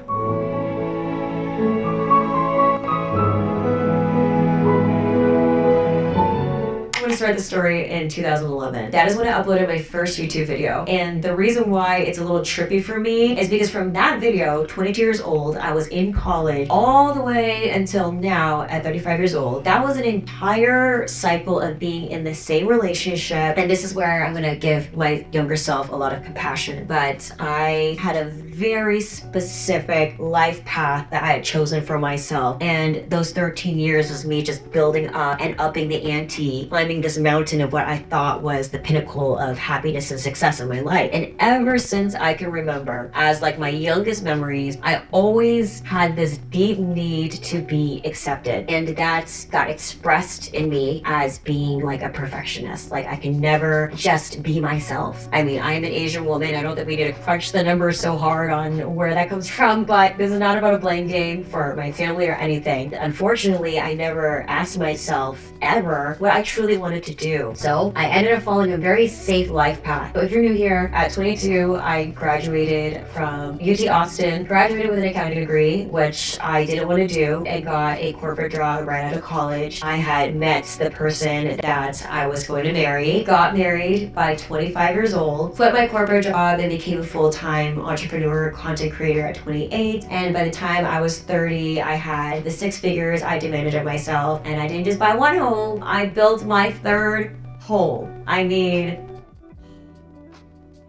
Started the story in 2011. That is when I uploaded my first YouTube video. And the reason why it's a little trippy for me is because from that video, 22 years old, I was in college all the way until now at 35 years old. That was an entire cycle of being in the same relationship. And this is where I'm gonna give my younger self a lot of compassion. But I had a very specific life path that I had chosen for myself. And those 13 years was me just building up and upping the ante, climbing this mountain of what I thought was the pinnacle of happiness and success in my life. And ever since I can remember, as like my youngest memories, I always had this deep need to be accepted. And that got expressed in me as being like a perfectionist. Like I can never just be myself. I mean, I am an Asian woman. I don't think we need to crunch the numbers so hard on where that comes from, but this is not about a blame game for my family or anything. Unfortunately, I never asked myself ever what I truly wanted to do. So I ended up following a very safe life path. So if you're new here, at 22, I graduated from UT Austin, graduated with an accounting degree, which I didn't want to do, and got a corporate job right out of college. I had met the person that I was going to marry, got married by 25 years old, quit my corporate job, and became a full-time entrepreneur, content creator at 28. And by the time I was 30, I had the 6 figures I demanded of myself, and I didn't just buy one home, I built my third home. I mean,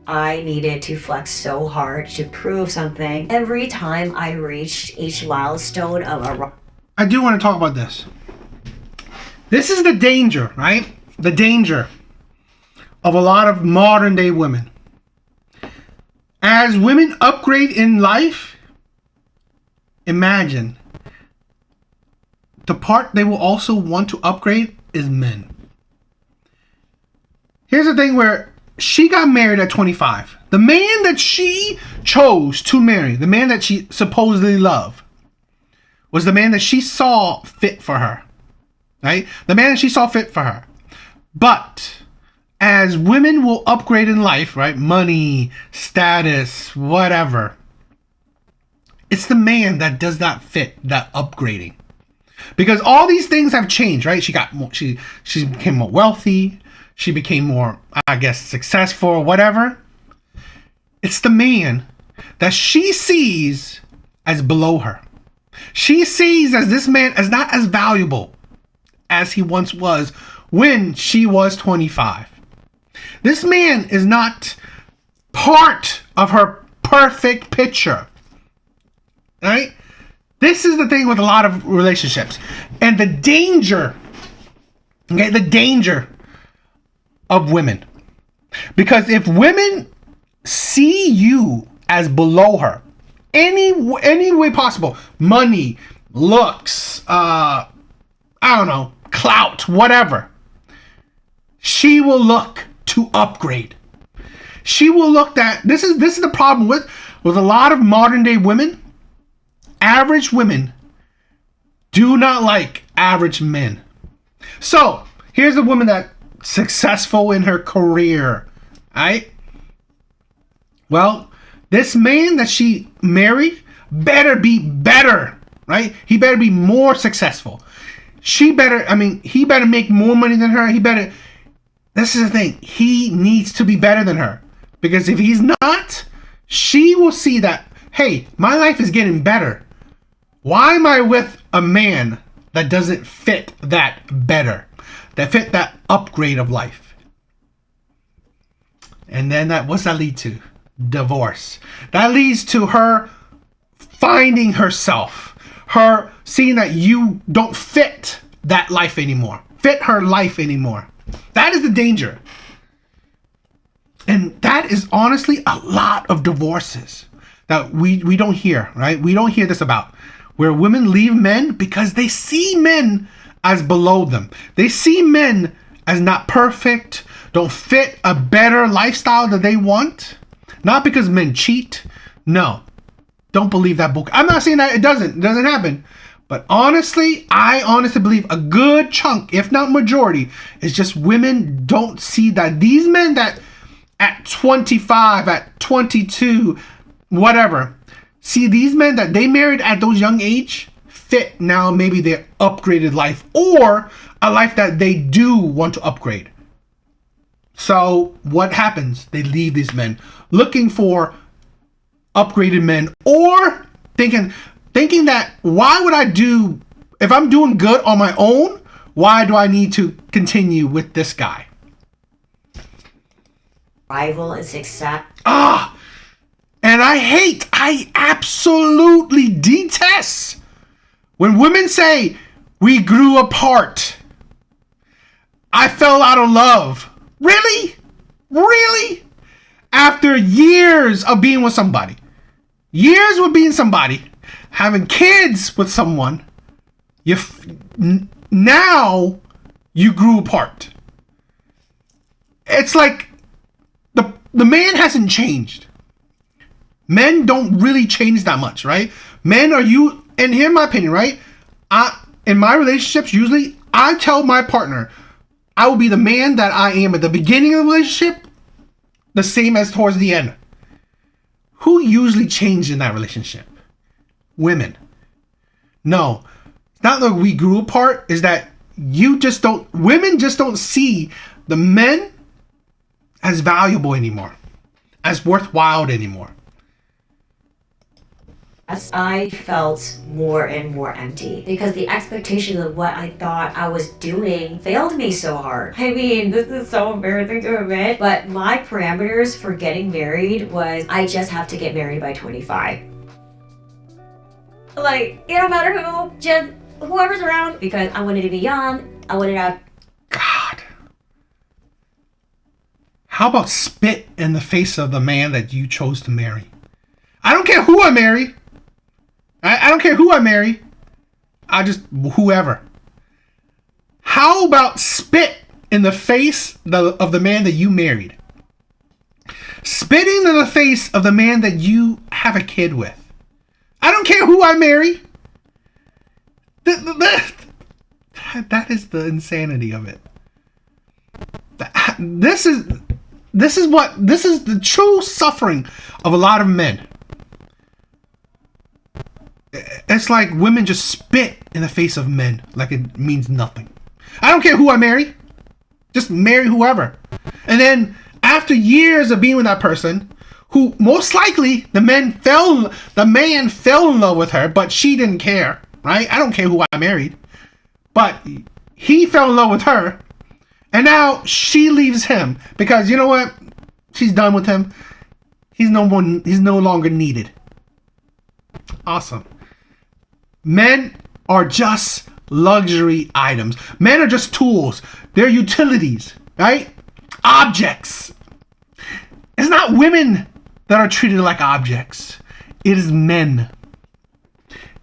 I needed to flex so hard to prove something every time I reached each milestone of a... I do want to talk about this. This is the danger, right? The danger of a lot of modern day women. As women upgrade in life, imagine the part they will also want to upgrade is men. Here's the thing where she got married at 25. The man that she chose to marry, the man that she supposedly loved, was the man that she saw fit for her. Right? The man that she saw fit for her. But as women will upgrade in life, right? Money, status, whatever. It's the man that does not fit that upgrading. Because all these things have changed, right? She got more, she became more wealthy. She became more, I guess, successful or whatever. It's the man that she sees as below her. She sees as this man as not as valuable as he once was when she was 25. This man is not part of her perfect picture. Right? This is the thing with a lot of relationships. And the danger, okay, the danger of women. Because if women see you as below her, any way possible, money, looks, I don't know, clout, whatever, she will look to upgrade. She will look that this is the problem with a lot of modern day women. Average women do not like average men. So here's a woman that's successful in her career, right? Well, this man that she married better be better, right? He better be more successful. He better make more money than her. This is the thing. He needs to be better than her. Because if he's not, she will see that, hey, my life is getting better. Why am I with a man that doesn't fit that better, that fit that upgrade of life. And then what's that lead to? Divorce. That leads to her finding herself, her seeing that you don't fit that life anymore, fit her life anymore. That is the danger. And that is honestly a lot of divorces that we don't hear, right? We don't hear this about, where women leave men because they see men as below them. They see men as not perfect, don't fit a better lifestyle that they want. Not because men cheat. No. Don't believe that book. I'm not saying that it doesn't happen. But honestly, I honestly believe a good chunk, if not majority, is just women don't see that these men that at 25, at 22, whatever, see these men that they married at those young age fit now maybe their upgraded life or a life that they do want to upgrade. So what happens? They leave these men looking for upgraded men or thinking that why would I do, if I'm doing good on my own, why do I need to continue with this guy? Rival and success. And I absolutely detest when women say, we grew apart. I fell out of love. Really? Really? After years of being with somebody, having kids with someone, now you grew apart. It's like the man hasn't changed. Men don't really change that much, right? Men are you, and here's my opinion, right? In my relationships, usually I tell my partner, I will be the man that I am at the beginning of the relationship, the same as towards the end. Who usually changed in that relationship? Women. No, it's not that we grew apart, is that women just don't see the men as valuable anymore, as worthwhile anymore. As I felt more and more empty because the expectations of what I thought I was doing failed me so hard. I mean, this is so embarrassing to admit, but my parameters for getting married was I just have to get married by 25. Like, it don't matter who, just whoever's around, because I wanted to be young, I wanted to have... God. How about spit in the face of the man that you chose to marry? I don't care who I marry. I don't care who I marry. Whoever. How about spit in the face of the man that you married? Spitting in the face of the man that you have a kid with. I don't care who I marry. That is the insanity of it. This is the true suffering of a lot of men. It's like women just spit in the face of men like it means nothing. I don't care who I marry. Just marry whoever. And then after years of being with that person, who most likely the man fell in love with her, but she didn't care, right? I don't care who I married. But he fell in love with her. And now she leaves him because you know what? She's done with him. He's no longer needed. Awesome. Men are just luxury items. Men are just tools. They're utilities, right? Objects. It's not women that are treated like objects. It is men.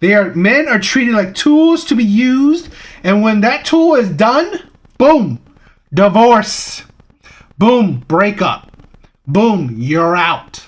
Men are treated like tools to be used, and when that tool is done, boom, divorce. Boom, breakup. Boom, you're out.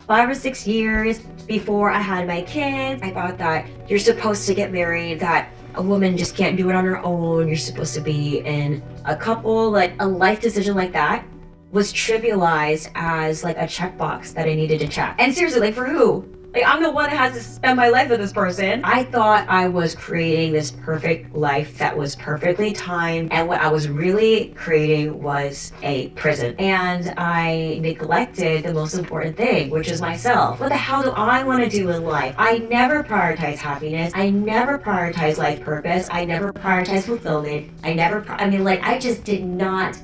5 or 6 years before I had my kids, I thought that you're supposed to get married, that a woman just can't do it on her own. You're supposed to be in a couple, like a life decision like that was trivialized as like a checkbox that I needed to check. And seriously, like for who? Like, I'm the one that has to spend my life with this person. I thought I was creating this perfect life that was perfectly timed, and what I was really creating was a prison. And I neglected the most important thing, which is myself. What the hell do I want to do in life? I never prioritize happiness. I never prioritize life purpose. I never prioritize fulfillment. I just did not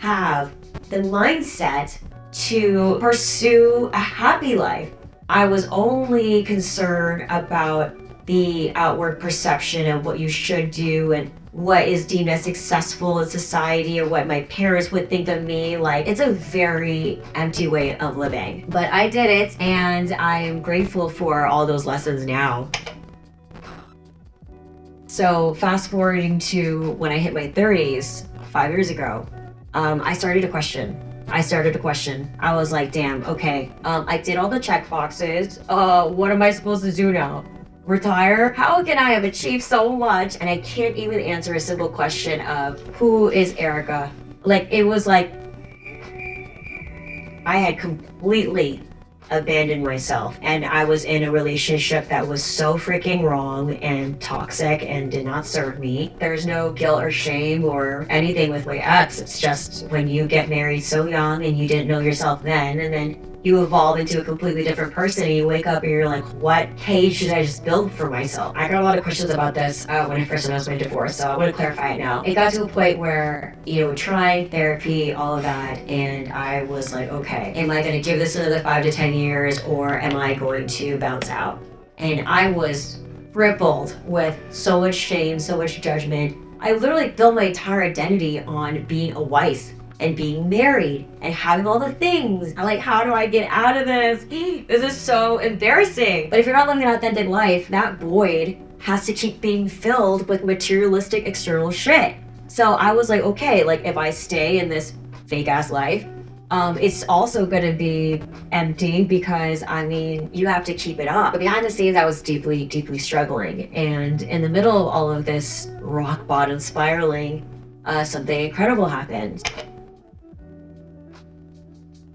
have the mindset to pursue a happy life. I was only concerned about the outward perception of what you should do and what is deemed as successful in society or what my parents would think of me. Like, it's a very empty way of living. But I did it, and I am grateful for all those lessons now. So fast forwarding to when I hit my 30s, 5 years ago, I started to question. I was like, damn, okay, I did all the check boxes. What am I supposed to do now? Retire? How can I have achieved so much and I can't even answer a simple question of who is Erica? Like, it was like I had completely abandoned myself, and I was in a relationship that was so freaking wrong and toxic and did not serve me. There's no guilt or shame or anything with my ex. It's just when you get married so young and you didn't know yourself then, and then you evolve into a completely different person, and you wake up and you're like, what cage should I just build for myself? I got a lot of questions about this when I first announced my divorce, so I want to clarify it now. It got to a point where, trying therapy, all of that, and I was like, okay, am I going to give this another 5 to 10 years, or am I going to bounce out? And I was crippled with so much shame, so much judgment. I literally built my entire identity on being a wife and being married and having all the things. I'm like, how do I get out of this? This is so embarrassing. But if you're not living an authentic life, that void has to keep being filled with materialistic external shit. So I was like, okay, like if I stay in this fake ass life, it's also gonna be empty because you have to keep it up. But behind the scenes, I was deeply, deeply struggling. And in the middle of all of this rock bottom spiraling, something incredible happened.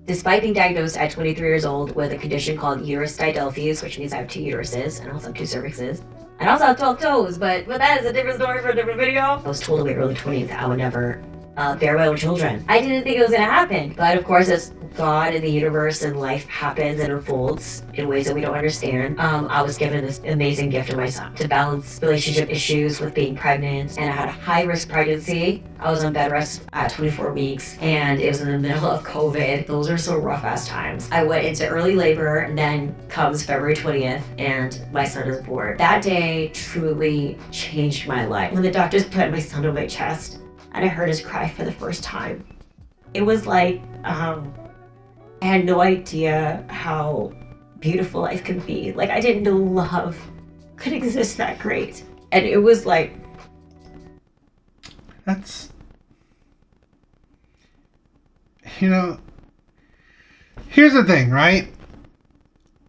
Despite being diagnosed at 23 years old with a condition called uterus didelphys, which means I have 2 uteruses and also have 2 cervixes, and also have 12 toes, but that is a different story for a different video. I was told in my early 20s that I would never bear my own children. I didn't think it was gonna happen, but of course, as God and the universe and life happens and unfolds in ways that we don't understand, I was given this amazing gift of my son to balance relationship issues with being pregnant, and I had a high-risk pregnancy. I was on bed rest at 24 weeks, and it was in the middle of COVID. Those are so rough-ass times. I went into early labor, and then comes February 20th, and my son is born. That day truly changed my life. When the doctors put my son on my chest, and I heard his cry for the first time, it was like, I had no idea how beautiful life could be. Like, I didn't know love could exist that great. And it was like... That's... Here's the thing, right?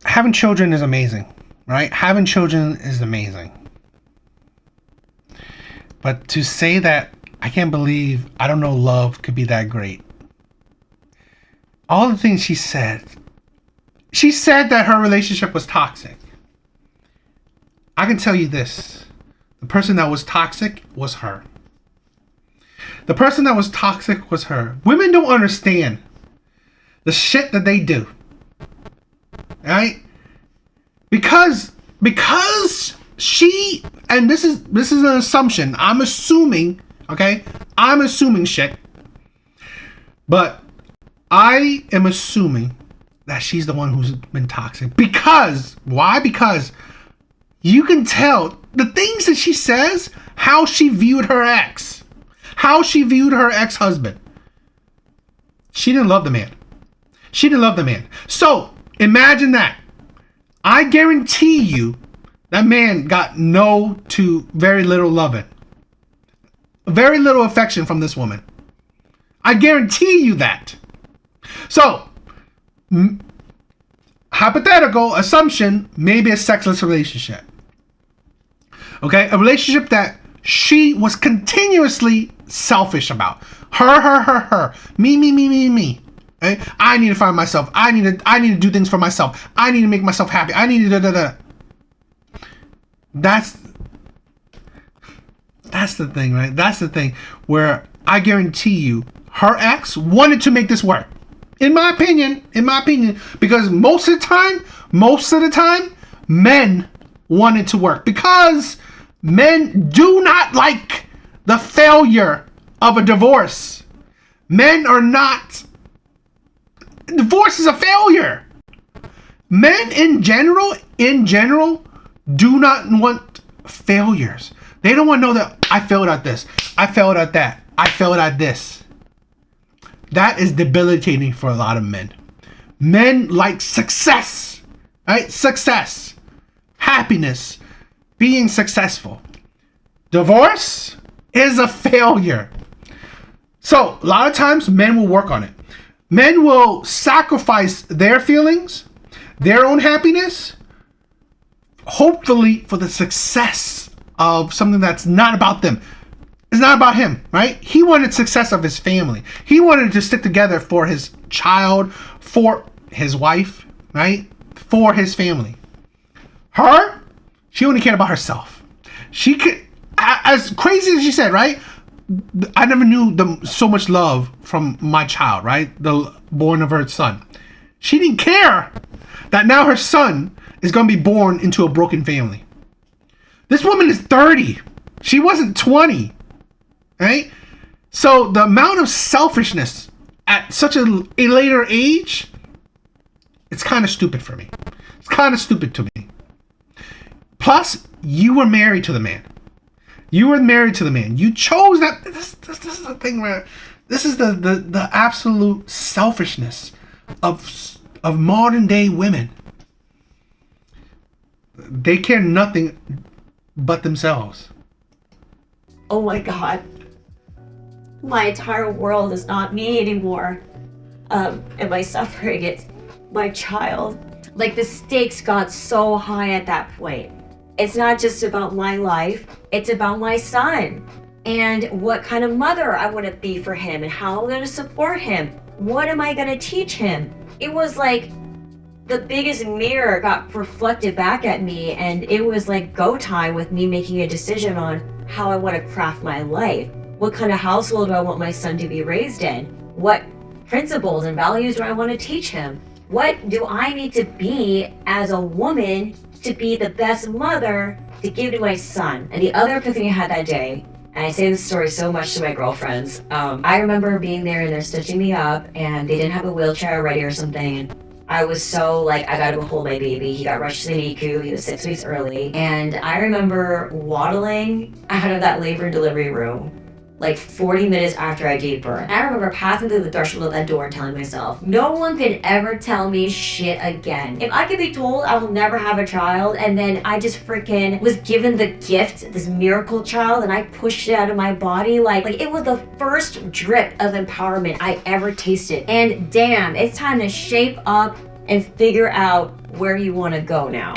Having children is amazing, right? Having children is amazing. But to say that I can't believe, I don't know, love could be that great. All the things she said that her relationship was toxic. I can tell you this. The person that was toxic was her. The person that was toxic was her. Women don't understand the shit that they do. Right? Because she, and this is an assumption. I'm assuming, okay? I'm assuming shit. But I am assuming that she's the one who's been toxic. Because, why? Because you can tell the things that she says, how she viewed her ex. How she viewed her ex-husband. She didn't love the man. She didn't love the man. So, imagine that. I guarantee you that man got no to very little loving. Very little affection from this woman. I guarantee you that. So, hypothetical assumption, maybe a sexless relationship. Okay, a relationship that she was continuously selfish about. Her. Me. Right? I need to find myself. I need to do things for myself. I need to make myself happy. I need to That's the thing, right? That's the thing where I guarantee you her ex wanted to make this work. In my opinion, because most of the time, men want it to work because men do not like the failure of a divorce. Men are not. Divorce is a failure. Men in general, do not want failures. They don't want to know that I failed at this, I failed at that, I failed at this. That is debilitating for a lot of men. Men like success, right? Success, happiness, being successful. Divorce is a failure. So a lot of times men will work on it. Men will sacrifice their feelings, their own happiness, hopefully for the success of something that's not about them. It's not about him, right? He wanted success of his family. He wanted to stick together for his child, for his wife, right? For his family. Her, she only cared about herself. She could, as crazy as she said, right? I never knew so much love from my child, right? The born of her son. She didn't care that now her son is going to be born into a broken family. This woman is 30. She wasn't 20, right? So the amount of selfishness at such a later age, it's kind of stupid for me. It's kind of stupid to me. Plus, you were married to the man. You were married to the man. You chose that. This is the thing where this is the absolute selfishness of modern day women. They care nothing but themselves. Oh my God. My entire world is not me anymore. Am I suffering? It's my child. Like the stakes got so high at that point. It's not just about my life, it's about my son. And what kind of mother I want to be for him and how I'm going to support him. What am I going to teach him? It was like the biggest mirror got reflected back at me, and it was like go time with me making a decision on how I want to craft my life. What kind of household do I want my son to be raised in? What principles and values do I want to teach him? What do I need to be as a woman to be the best mother to give to my son? And the other epiphany I had that day, and I say this story so much to my girlfriends, I remember being there and they're stitching me up and they didn't have a wheelchair ready or something. And I was so like, I gotta go hold my baby. He got rushed to the NICU, he was 6 weeks early. And I remember waddling out of that labor and delivery room like 40 minutes after I gave birth. I remember passing through the threshold of that door and telling myself, no one can ever tell me shit again. If I could be told I will never have a child, and then I just freaking was given the gift, this miracle child, and I pushed it out of my body, like it was the first drip of empowerment I ever tasted. And damn, it's time to shape up and figure out where you want to go now.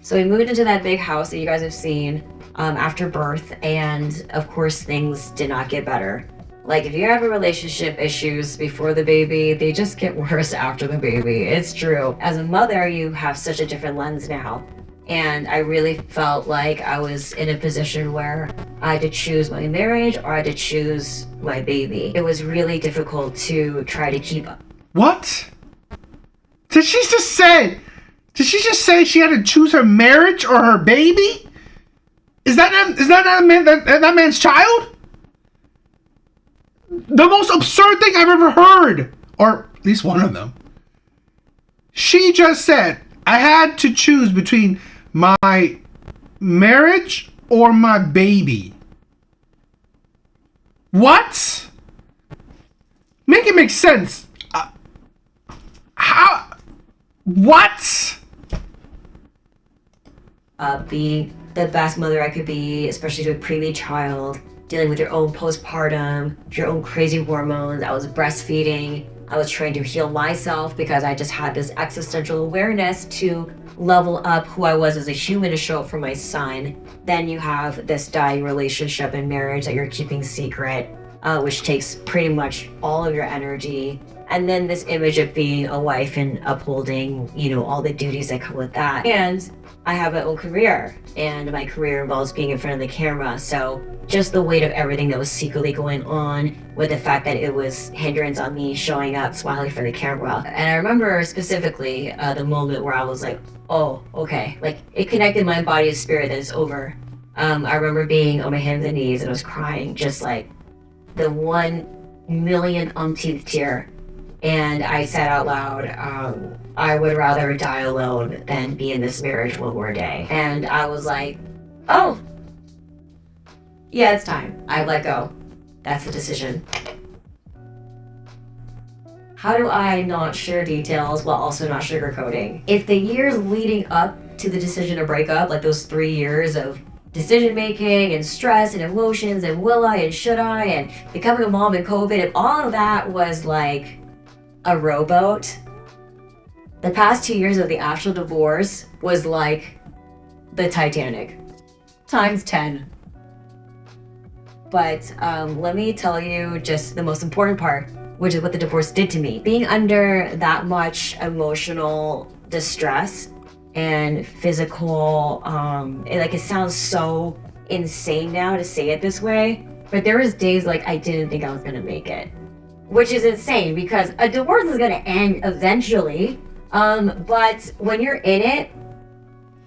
So we moved into that big house that you guys have seen after birth, and of course things did not get better. Like if you have relationship issues before the baby, they just get worse after the baby. It's true. As a mother, you have such a different lens now. And I really felt like I was in a position where I had to choose my marriage or I had to choose my baby. It was really difficult to try to keep up. What? Did she just say she had to choose her marriage or her baby? Is that man's child? The most absurd thing I've ever heard, or at least one of them. She just said, I had to choose between my marriage or my baby. What? Make it make sense. How? What? Being the best mother I could be, especially to a preemie child, dealing with your own postpartum, your own crazy hormones. I was breastfeeding. I was trying to heal myself because I just had this existential awareness to level up who I was as a human to show up for my son. Then you have this dying relationship and marriage that you're keeping secret. which takes pretty much all of your energy. And then this image of being a wife and upholding, all the duties that come with that. And I have my own career, and my career involves being in front of the camera. So just the weight of everything that was secretly going on, with the fact that it was hindrance on me showing up, smiling for the camera. And I remember specifically the moment where I was like, oh, okay. Like, it connected my body and spirit that it's over. I remember being on my hands and knees and I was crying, just like the 1,000,000 umpteenth tear. And I said out loud, I would rather die alone than be in this marriage one more day. And I was like, oh, yeah, it's time. I let go. That's the decision. How do I not share details while also not sugarcoating? If the years leading up to the decision to break up, like those 3 years of decision making and stress and emotions and will I and should I and becoming a mom and COVID, and all of that was like a rowboat, the past 2 years of the actual divorce was like the Titanic times 10. But let me tell you just the most important part, which is what the divorce did to me. Being under that much emotional distress and physical, it sounds so insane now to say it this way, but there was days like I didn't think I was gonna make it. Which is insane because a divorce is gonna end eventually. But when you're in it,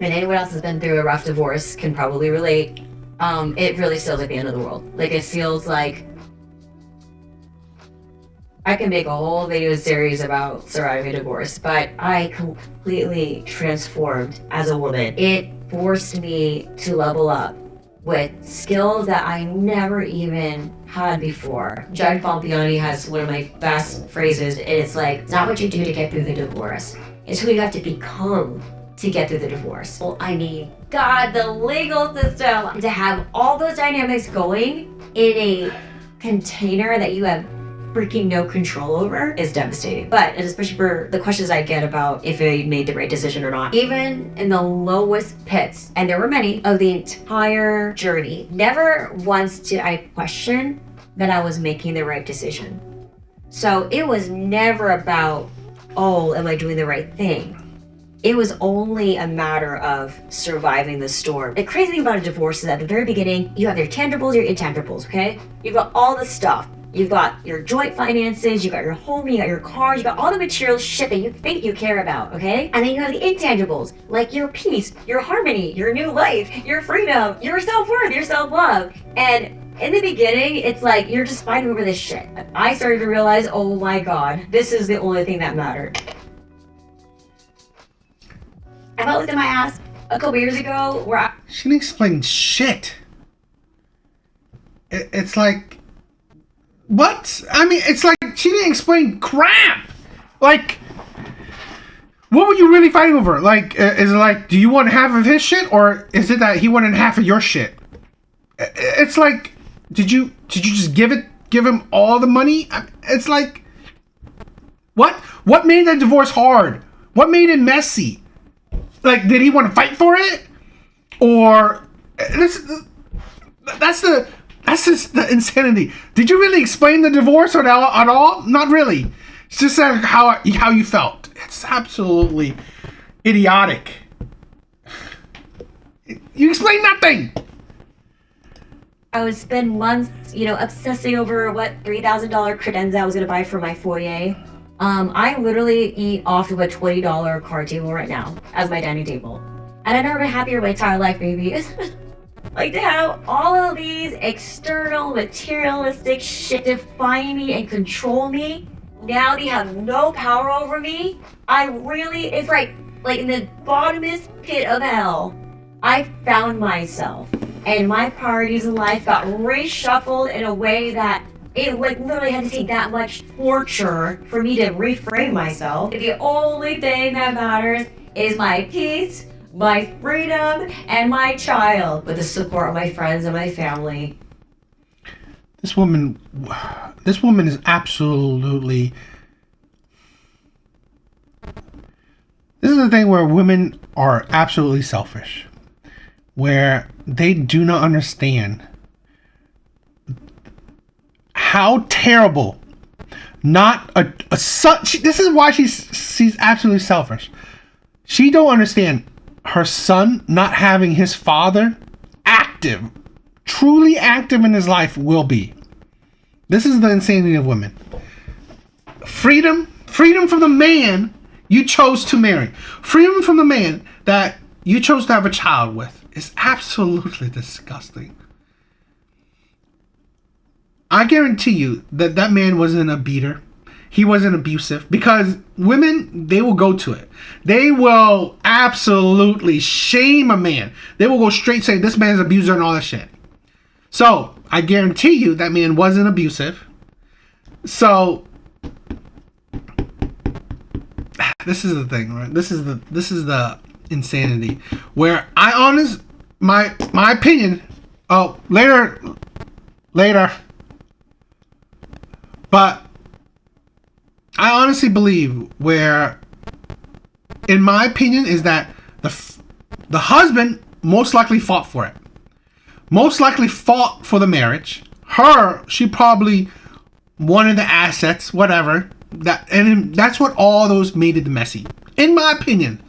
and anyone else has been through a rough divorce can probably relate, it really feels like the end of the world. Like, it feels like I can make a whole video series about surviving a divorce, but I completely transformed as a woman. It forced me to level up with skills that I never even had before. Judge Pompiani has one of my best phrases, and it's like, it's not what you do to get through the divorce, it's who you have to become to get through the divorce. Well, I mean, God, the legal system, to have all those dynamics going in a container that you have freaking no control over is devastating. But, and especially for the questions I get about if I made the right decision or not, even in the lowest pits, and there were many, of the entire journey, never once did I question that I was making the right decision. So it was never about, oh, am I doing the right thing? It was only a matter of surviving the storm. The crazy thing about a divorce is at the very beginning, you have your tangibles, your intangibles, okay? You've got all the stuff. You've got your joint finances, you got your home, you got your car, you got all the material shit that you think you care about, okay? And then you have the intangibles, like your peace, your harmony, your new life, your freedom, your self-worth, your self-love. And in the beginning, it's like you're just fighting over this shit. I started to realize, oh my God, this is the only thing that mattered. I looked at my ass a couple years ago where She didn't explain shit. It's like, what? I mean, it's like she didn't explain crap. Like, what were you really fighting over? Like, is it like, do you want half of his shit, or is it that he wanted half of your shit? It's like, did you just give him all the money? It's like, what made the divorce hard? What made it messy? Like, did he want to fight for it, or that's just the insanity. Did you really explain the divorce at all? Not really. It's just how you felt. It's absolutely idiotic. You explained nothing. I would spend months, obsessing over what $3,000 credenza I was gonna buy for my foyer. I literally eat off of a $20 card table right now as my dining table. And I've never been happier my entire life, baby. Like, to have all of these external, materialistic shit define me and control me, now they have no power over me. It's like in the bottomest pit of hell, I found myself. And my priorities in life got reshuffled in a way that it literally had to take that much torture for me to reframe myself. The only thing that matters is my peace, my freedom, and my child, with the support of my friends and my family. This woman is absolutely... This is the thing where women are absolutely selfish. Where they do not understand how terrible. Not a son. This is why she's absolutely selfish. She don't understand her son not having his father active, truly active in his life will be. This is the insanity of women. Freedom from the man you chose to marry. Freedom from the man that you chose to have a child with is absolutely disgusting. I guarantee you that that man wasn't a beater. He wasn't abusive, because women, they will go to it. They will absolutely shame a man. They will go straight say this man's an abuser and all that shit. So I guarantee you that man wasn't abusive. So this is the thing, right? This is the insanity where my opinion. Oh, later. But I honestly believe where, in my opinion, is that the husband most likely fought for it. Most likely fought for the marriage. She probably wanted the assets, whatever. And that's what all those made it messy. In my opinion.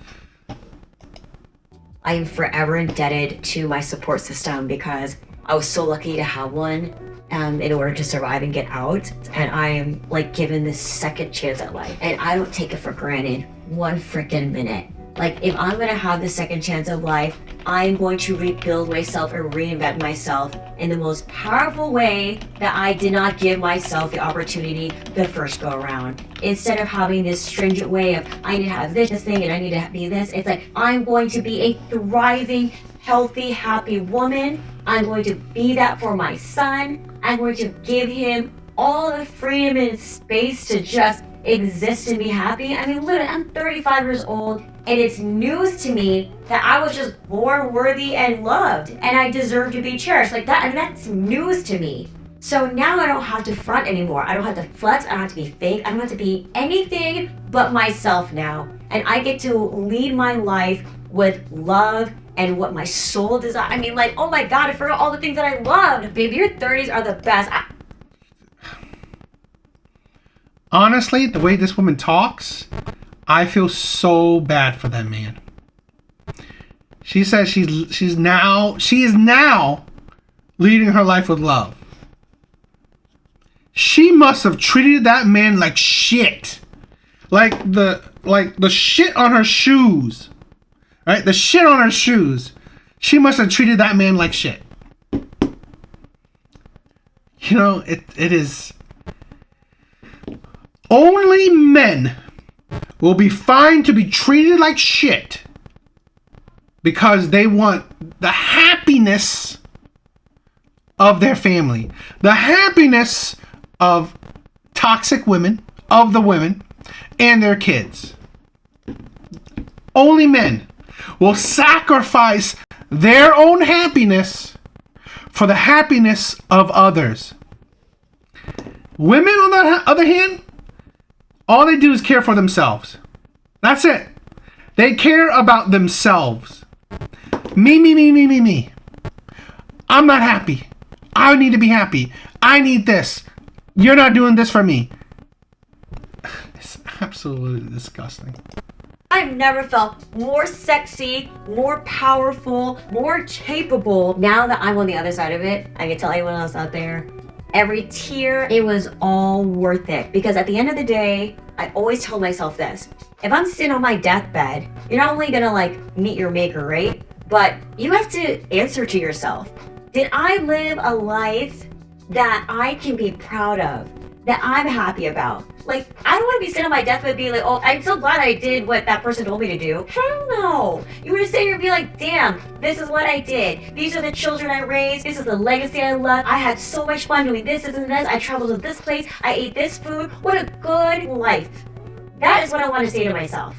I am forever indebted to my support system because I was so lucky to have one in order to survive and get out. And I am like given this second chance at life. And I don't take it for granted one freaking minute. Like, if I'm gonna have the second chance of life, I'm going to rebuild myself and reinvent myself in the most powerful way that I did not give myself the opportunity the first go around. Instead of having this stringent way of, I need to have this thing and I need to be this, it's like, I'm going to be a thriving, healthy, happy woman. I'm going to be that for my son. I'm going to give him all the freedom and space to just exist and be happy. I mean, literally, I'm 35 years old, and it's news to me that I was just born worthy and loved, and I deserve to be cherished. Like that, and that's news to me. So now I don't have to front anymore. I don't have to flex. I don't have to be fake. I don't have to be anything but myself now. And I get to lead my life with love and what my soul desires. I mean, like, oh my God, I forgot all the things that I loved. Baby, your 30s are the best. Honestly, the way this woman talks, I feel so bad for that man. She says she is now leading her life with love. She must have treated that man like shit. Like the shit on her shoes. Right? The shit on her shoes. She must have treated that man like shit. You know, it is. Only men will be fine to be treated like shit because they want the happiness of their family, the happiness of toxic women, of the women, and their kids. Only men will sacrifice their own happiness for the happiness of others. Women, on the other hand, all they do is care for themselves. That's it. They care about themselves. Me. I'm not happy. I need to be happy. I need this. You're not doing this for me. It's absolutely disgusting. I've never felt more sexy, more powerful, more capable. Now that I'm on the other side of it, I can tell anyone else out there, every tear, it was all worth it. Because at the end of the day, I always tell myself this. If I'm sitting on my deathbed, you're not only gonna like meet your maker, right? But you have to answer to yourself. Did I live a life that I can be proud of? That I'm happy about? Like, I don't want to be sitting on my deathbed being like, oh, I'm so glad I did what that person told me to do. Hell no. You want to sit here and be like, damn, this is what I did. These are the children I raised. This is the legacy I left. I had so much fun doing this and this. I traveled to this place. I ate this food. What a good life. That is what I want to say to myself.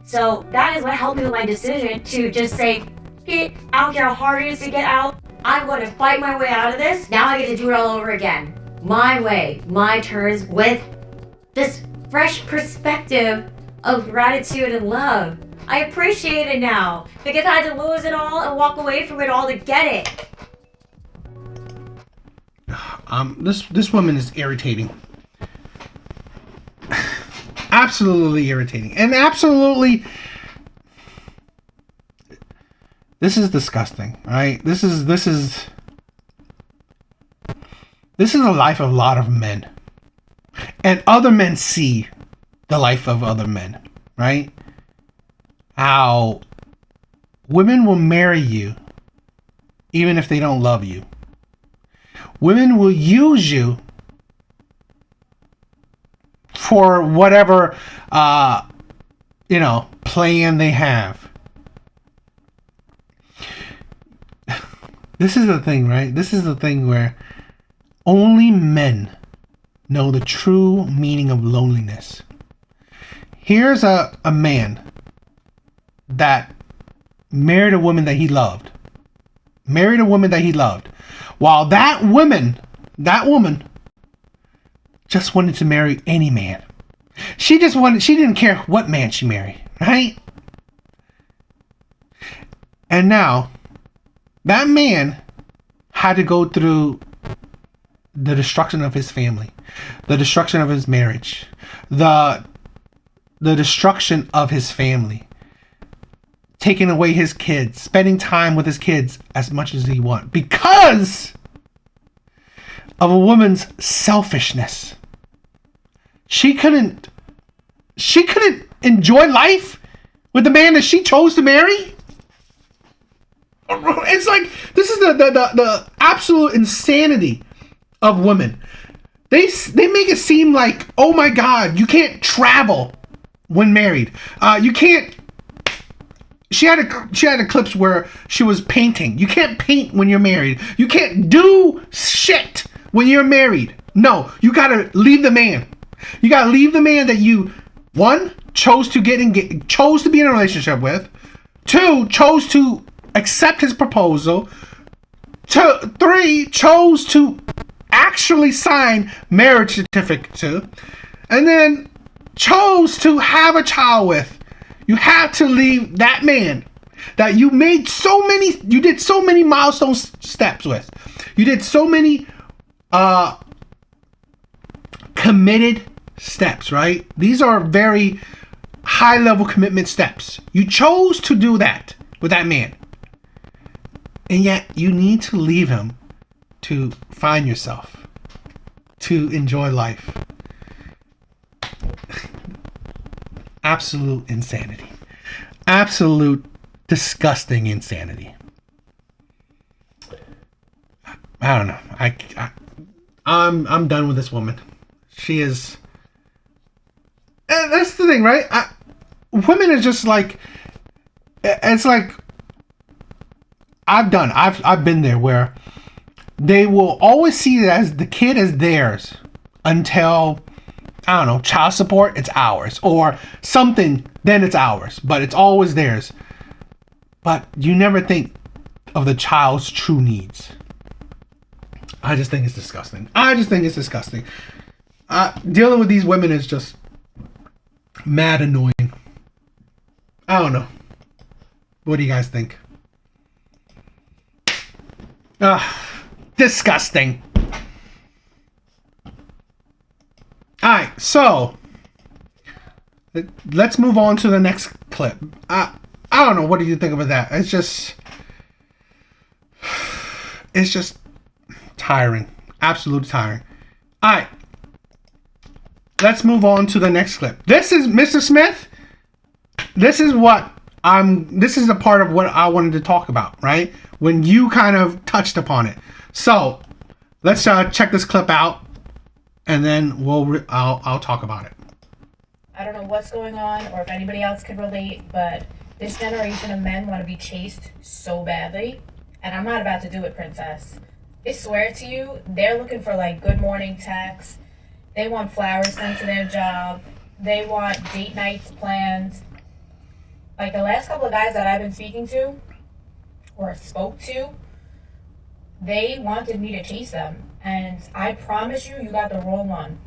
So that is what helped me with my decision to just say, I don't care how hard it is to get out. I'm going to fight my way out of this. Now I get to do it all over again. My way, my terms, with this fresh perspective of gratitude and love. I appreciate it now because I had to lose it all and walk away from it all to get it. This woman is irritating. Absolutely irritating. And absolutely, this is disgusting, right? This is a life of a lot of men. And other men see the life of other men, right? How women will marry you even if they don't love you. Women will use you for whatever, plan they have. This is the thing, right? This is the thing where only men know the true meaning of loneliness. Here's a man that married a woman that he loved. While that woman just wanted to marry any man. She didn't care what man she married, right? And now, that man had to go through the destruction of his family, the destruction of his marriage, the destruction of his family, taking away his kids, spending time with his kids as much as he wants because of a woman's selfishness. She couldn't enjoy life with the man that she chose to marry. It's like, this is the absolute insanity of women. They make it seem like, oh my God, you can't travel when married. You can't. She had clips where she was painting. You can't paint when you're married. You can't do shit when you're married. No, you gotta leave the man. You gotta leave the man that you, one, chose to be in a relationship with. Two, chose to accept his proposal. Three, chose to actually sign marriage certificate to, and then chose to have a child with. You have to leave that man that you did so many milestone steps with. You did so many committed steps, right? These are very high level commitment steps. You chose to do that with that man. And yet you need to leave him to find yourself, to enjoy life. Absolute insanity. Absolute disgusting insanity. I don't know. I'm done with this woman. She is. That's the thing, right? Women are just like. It's like. I've been there where they will always see it as the kid as theirs until, I don't know, child support, it's ours, or something, then it's ours, but it's always theirs. But you never think of the child's true needs. I just think it's disgusting. Dealing with these women is just mad annoying. I don't know. What do you guys think? Disgusting. Alright, so let's move on to the next clip. I don't know, what do you think about that? It's just tiring. Absolutely tiring. Alright. Let's move on to the next clip. This is Mr. Smith. This is a part of what I wanted to talk about, right? When you kind of touched upon it. So, let's check this clip out, and then I'll talk about it. I don't know what's going on, or if anybody else could relate, but this generation of men want to be chased so badly, and I'm not about to do it, princess. I swear to you, they're looking for like good morning texts. They want flowers sent to their job. They want date nights planned. Like the last couple of guys that I've been speaking to, or spoke to, they wanted me to chase them. And I promise you, you got the wrong one.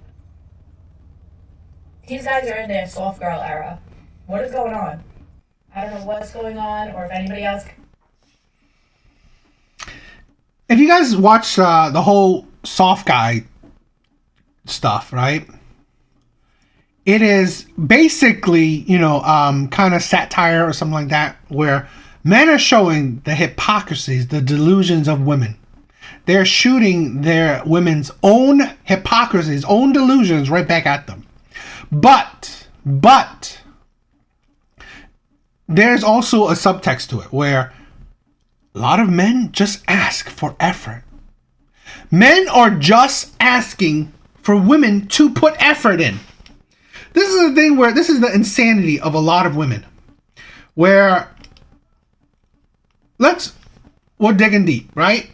These guys are in their soft girl era. What is going on? I don't know what's going on, or if anybody else. If you guys watched the whole soft guy stuff, right? It is basically, kind of satire or something like that, where men are showing the hypocrisies, the delusions of women. They're shooting their women's own hypocrisies, own delusions right back at them. But there's also a subtext to it where a lot of men just ask for effort. Men are just asking for women to put effort in. This is the thing where this is the insanity of a lot of women. Where we're digging deep, right?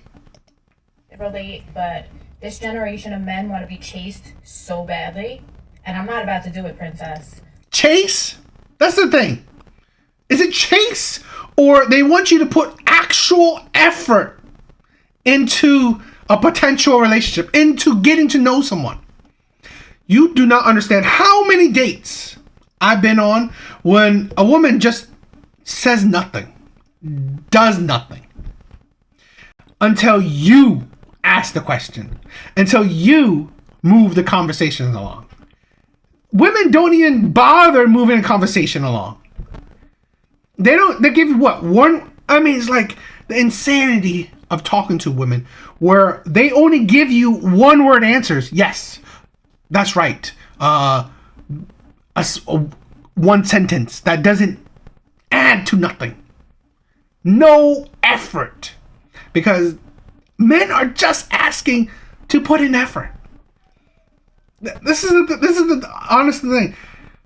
Relate, but this generation of men want to be chased so badly, and I'm not about to do it, princess. Chase? That's the thing. Is it chase, or they want you to put actual effort into a potential relationship, into getting to know someone? You do not understand how many dates I've been on when a woman just says nothing, does nothing, until you ask the question, until you move the conversation along. Women don't even bother moving a conversation along. They give you what? It's like the insanity of talking to women where they only give you one word answers. Yes, that's right. One sentence that doesn't add to nothing. No effort. Because men are just asking to put in effort. This is the honest thing.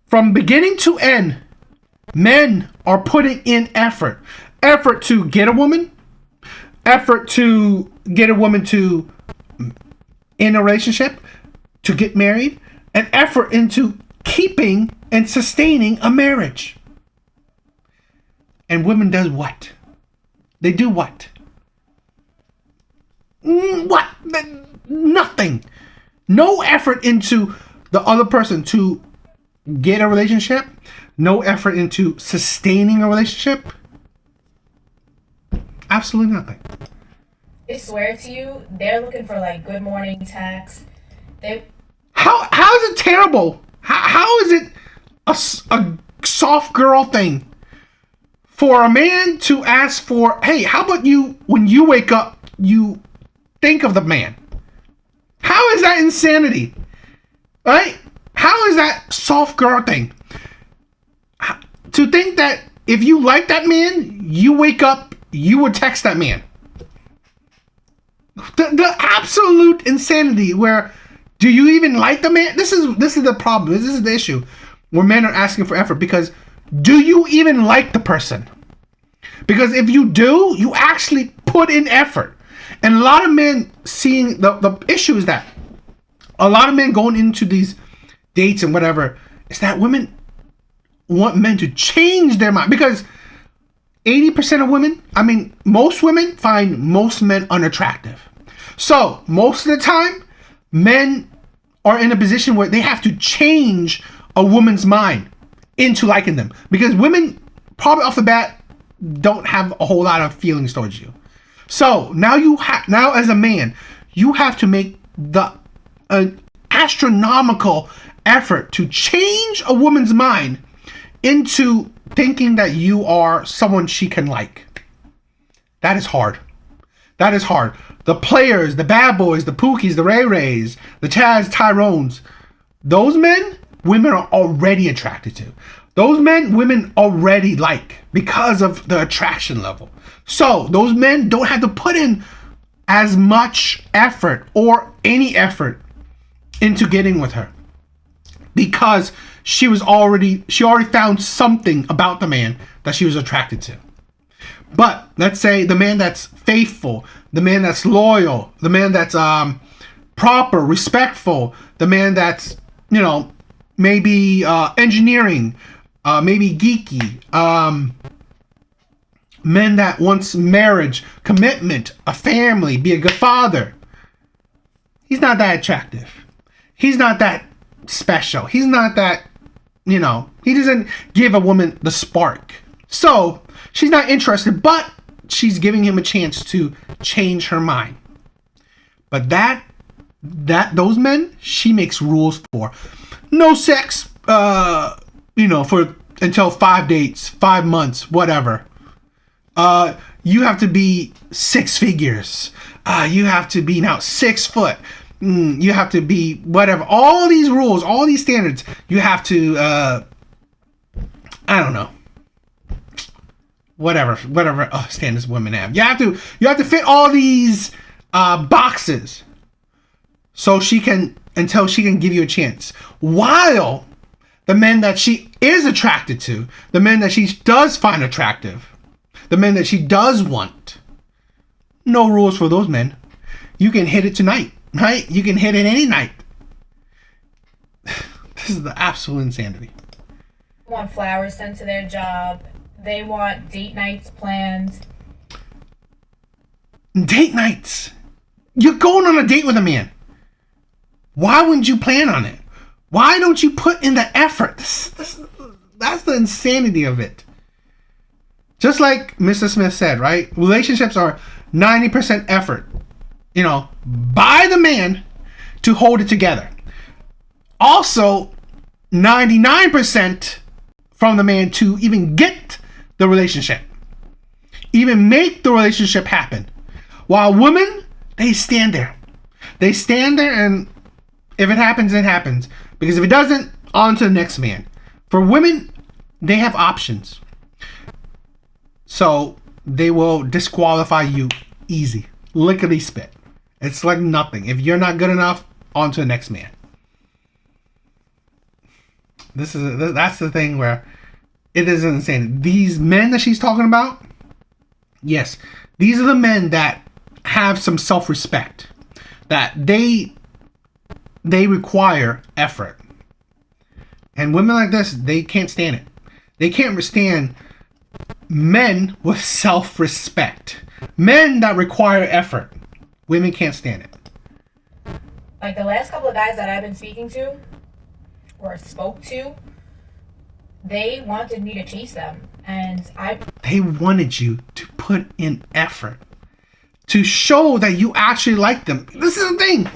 From beginning to end, men are putting in effort. Effort to get a woman. Effort to get a woman to in a relationship, to get married, and effort into keeping and sustaining a marriage. And women does what? They do what? What? Nothing. No effort into the other person to get a relationship. No effort into sustaining a relationship. Absolutely nothing. I swear to you, they're looking for like good morning texts. How is it terrible? How is it a soft girl thing for a man to ask for, hey, how about you, when you wake up, you think of the man? How is that insanity? Right? How is that soft girl thing? To think that if you like that man, you wake up, you would text that man. The absolute insanity where, do you even like the man? This is the problem. This is the issue where men are asking for effort, because do you even like the person? Because if you do, you actually put in effort. And a lot of men seeing the issue is that a lot of men going into these dates and whatever is that women want men to change their mind, because 80% of women, most women find most men unattractive. So most of the time, men are in a position where they have to change a woman's mind into liking them, because women probably off the bat don't have a whole lot of feelings towards you. So now now as a man, you have to make an astronomical effort to change a woman's mind into thinking that you are someone she can like. That is hard. That is hard. The players, the bad boys, the Pookies, the Ray Rays, the Chaz Tyrones, those men, women are already attracted to. Those men, women already like because of the attraction level. So those men don't have to put in as much effort or any effort into getting with her, because she already found something about the man that she was attracted to. But let's say the man that's faithful, the man that's loyal, the man that's proper, respectful, the man that's, maybe engineering, maybe geeky, men that wants marriage, commitment, a family, be a good father. He's not that attractive. He's not that special. He's not that, he doesn't give a woman the spark. So she's not interested, but she's giving him a chance to change her mind. But that those men, she makes rules for. No sex, for until 5 dates, 5 months, whatever. You have to be 6 figures. You have to be now 6 foot. You have to be whatever. All these rules, all these standards. You have to, I don't know. Whatever standards women have. You have to fit all these boxes until she can give you a chance. While the men that she is attracted to, the men that she does find attractive, the men that she does want, no rules for those men. You can hit it tonight, right? You can hit it any night. This is the absolute insanity. They want flowers sent to their job. They want date nights planned. Date nights. You're going on a date with a man. Why wouldn't you plan on it? Why don't you put in the effort? That's the insanity of it. Just like Mr. Smith said, right? Relationships are 90% effort, by the man to hold it together. Also, 99% from the man to even get the relationship, even make the relationship happen. While women, they stand there. They stand there, and if it happens, it happens. Because if it doesn't, on to the next man. For women, they have options. So they will disqualify you easy. Lickety spit. It's like nothing. If you're not good enough, on to the next man. That's the thing where it is insane. These men that she's talking about, yes, these are the men that have some self-respect. That they require effort. And women like this, they can't stand it. They can't stand men with self-respect. Men that require effort. Women can't stand it. Like the last couple of guys that I've been speaking to or spoke to, they wanted me to chase them. And they wanted you to put in effort. To show that you actually like them. This is the thing.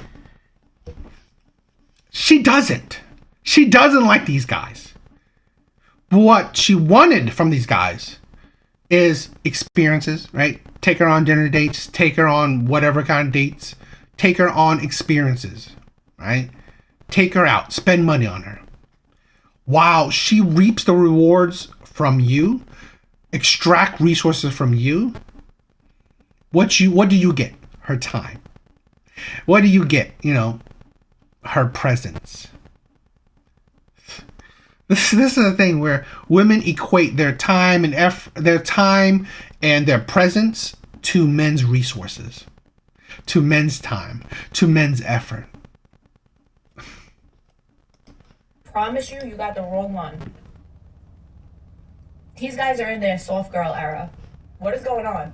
She doesn't. She doesn't like these guys. What she wanted from these guys is experiences, right? Take her on dinner dates, take her on whatever kind of dates, take her on experiences, right? Take her out, spend money on her. While she reaps the rewards from you, extract resources from you, what do you get? Her time. What do you get? Her presence. This is the thing where women equate their time and their presence to men's resources, to men's time, to men's effort. Promise you got the wrong one. These guys are in their soft girl era. What is going on?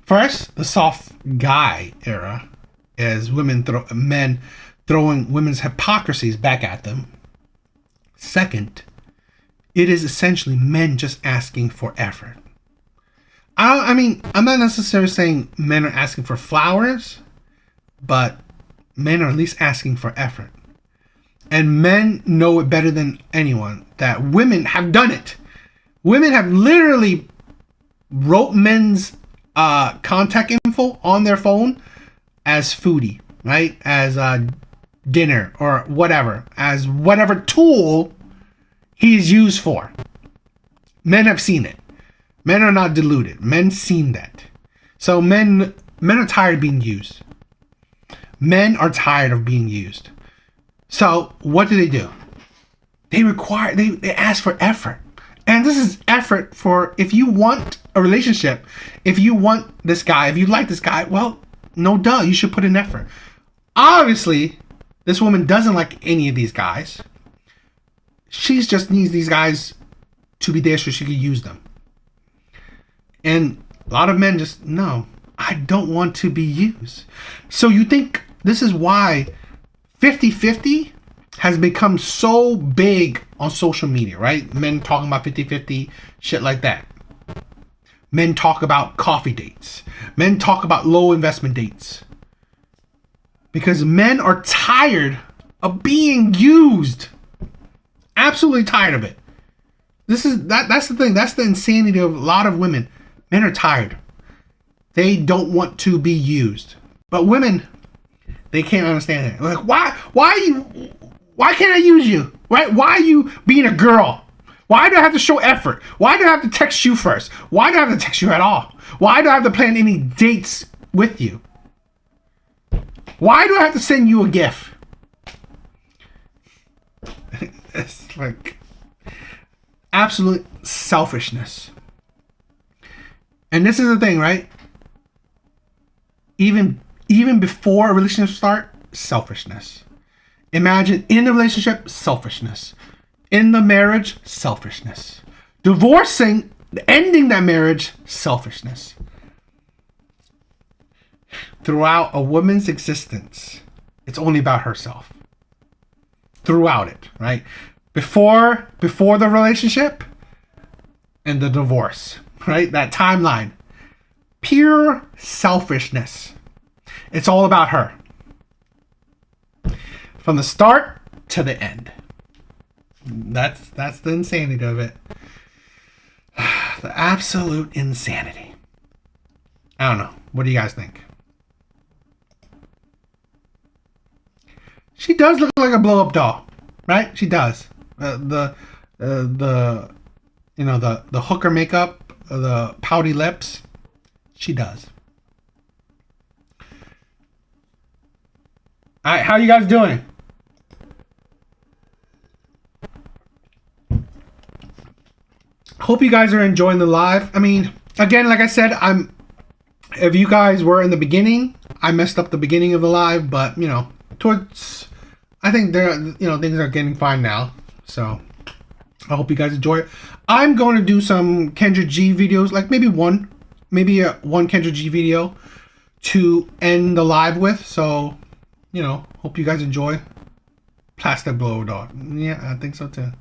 First, the soft guy era is men throwing women's hypocrisies back at them. Second, it is essentially men just asking for effort. I'm not necessarily saying men are asking for flowers, but men are at least asking for effort. And men know it better than anyone that women have done it. Women have literally wrote men's contact info on their phone as foodie, right? As dinner or whatever, as whatever tool he's used for. Men have seen it. Men are not deluded. Men seen that. So men are tired of being used. Men are tired of being used. So what do? They ask for effort. And this is effort for, if you want a relationship, if you want this guy, if you like this guy, well, no duh, you should put in effort. Obviously, this woman doesn't like any of these guys. She just needs these guys to be there so she can use them. And a lot of men just, no, I don't want to be used. So you think this is why 50-50 has become so big on social media, right? Men talking about 50-50, shit like that. Men talk about coffee dates. Men talk about low investment dates, Because men are tired of being used. Absolutely tired of it. That's the thing. That's the insanity of a lot of women. Men are tired. They don't want to be used. But women, they can't understand it. Like, why can't I use you? Right? Why are you being a girl? Why do I have to show effort? Why do I have to text you first? Why do I have to text you at all? Why do I have to plan any dates with you? Why do I have to send you a gift? It's like absolute selfishness. And this is the thing, right? Even before a relationship start, selfishness. Imagine in the relationship, selfishness. In the marriage, selfishness. Divorcing, ending that marriage, selfishness. Throughout a woman's existence, it's only about herself. Throughout it, right? Before the relationship and the divorce, right? That timeline. Pure selfishness. It's all about her. From the start to the end. That's the insanity of it. The absolute insanity. I don't know. What do you guys think? She does look like a blow-up doll, right? She does. The hooker makeup, the pouty lips. She does. All right, how you guys doing? Hope you guys are enjoying the live. I mean, again, like I said, if you guys were in the beginning, I messed up the beginning of the live, but I think things are getting fine now. So I hope you guys enjoy it. I'm going to do some Kendra G videos, like maybe one Kendra G video to end the live with. So, hope you guys enjoy. Plastic blow dog. Yeah, I think so too.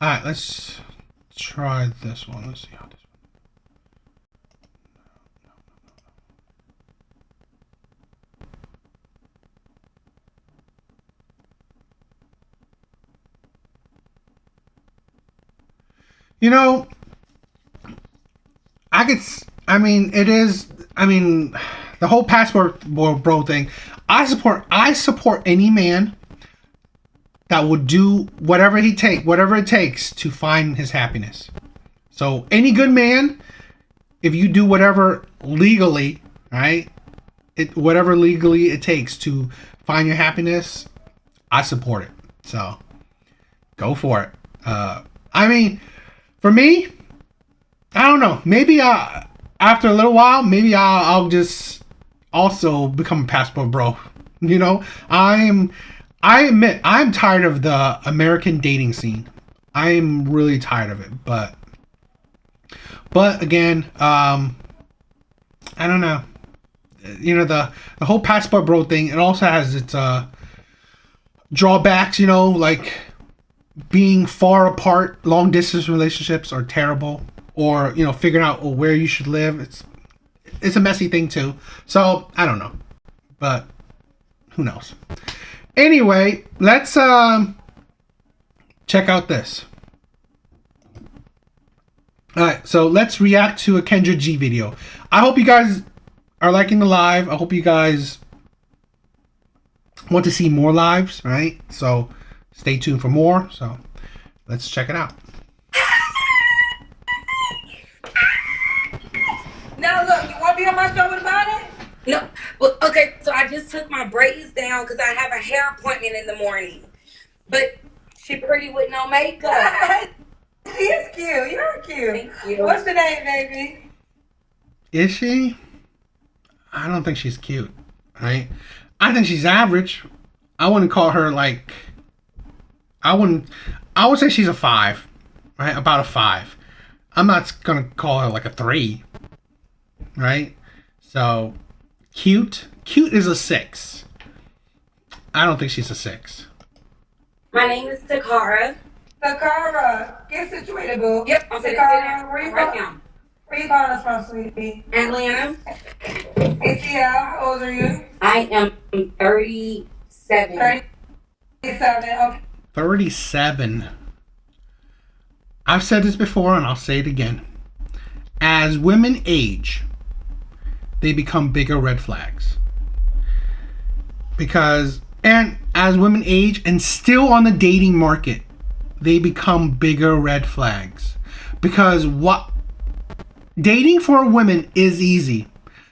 Alright, let's try this one. Let's see how this one. The whole passport bro thing. I support any man that would do whatever it takes to find his happiness. So any good man, if you do whatever legally, right? Whatever legally it takes to find your happiness, I support it. So go for it. For me, I don't know. Maybe after a little while, maybe I'll just also become a passport bro. I admit, I'm tired of the American dating scene. I'm really tired of it. But again, I don't know. The whole passport bro thing, it also has its drawbacks, like being far apart. Long distance relationships are terrible. Or, figuring out where you should live. It's a messy thing too. So, I don't know. But who knows? Anyway, let's check out this. Alright, so let's react to a Kendra G video. I hope you guys are liking the live. I hope you guys want to see more lives, right? So stay tuned for more. So let's check it out. Now look, you want to be on my show about it? No. Well, okay, so I just took my braids down because I have a hair appointment in the morning. But she pretty with no makeup. She is cute. You're cute. Thank you. What's the name, baby? Is she? I don't think she's cute, right? I think she's average. I wouldn't call her like I would say she's a 5, right? About a 5. I'm not gonna call her like a 3, right? So, cute is a 6. I don't think she's a 6. My name is Takara. Takara, get situated, boo. Yep, I'm sitting Takara, where you right from? now. Where you calling us from, sweetie? Atlanta. ATL, how old are you? I am 37. 37, okay. 37. I've said this before and I'll say it again. As women age, they become bigger red flags. And as women age and still on the dating market, they become bigger red flags. Because dating for women is easy.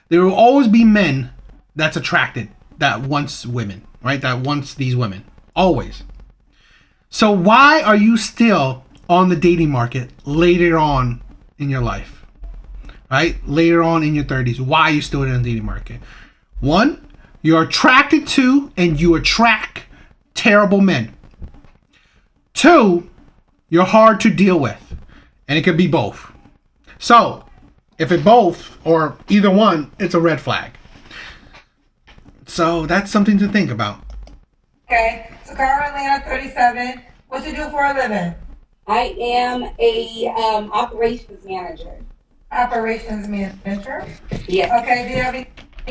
There will always be men that's attracted, that wants women, right? That wants these women. Always. So why are you still on the dating market later on in your life? Right? Later on in your 30s. Why are you still in the dating market? 1, you're attracted to and you attract terrible men. 2, you're hard to deal with. And it could be both. So, if it both or either one, it's a red flag. So that's something to think about. Okay, Takara Atlanta, 37. What you do for a living? I am a operations manager. Operations manager? Yes. Okay, do you have any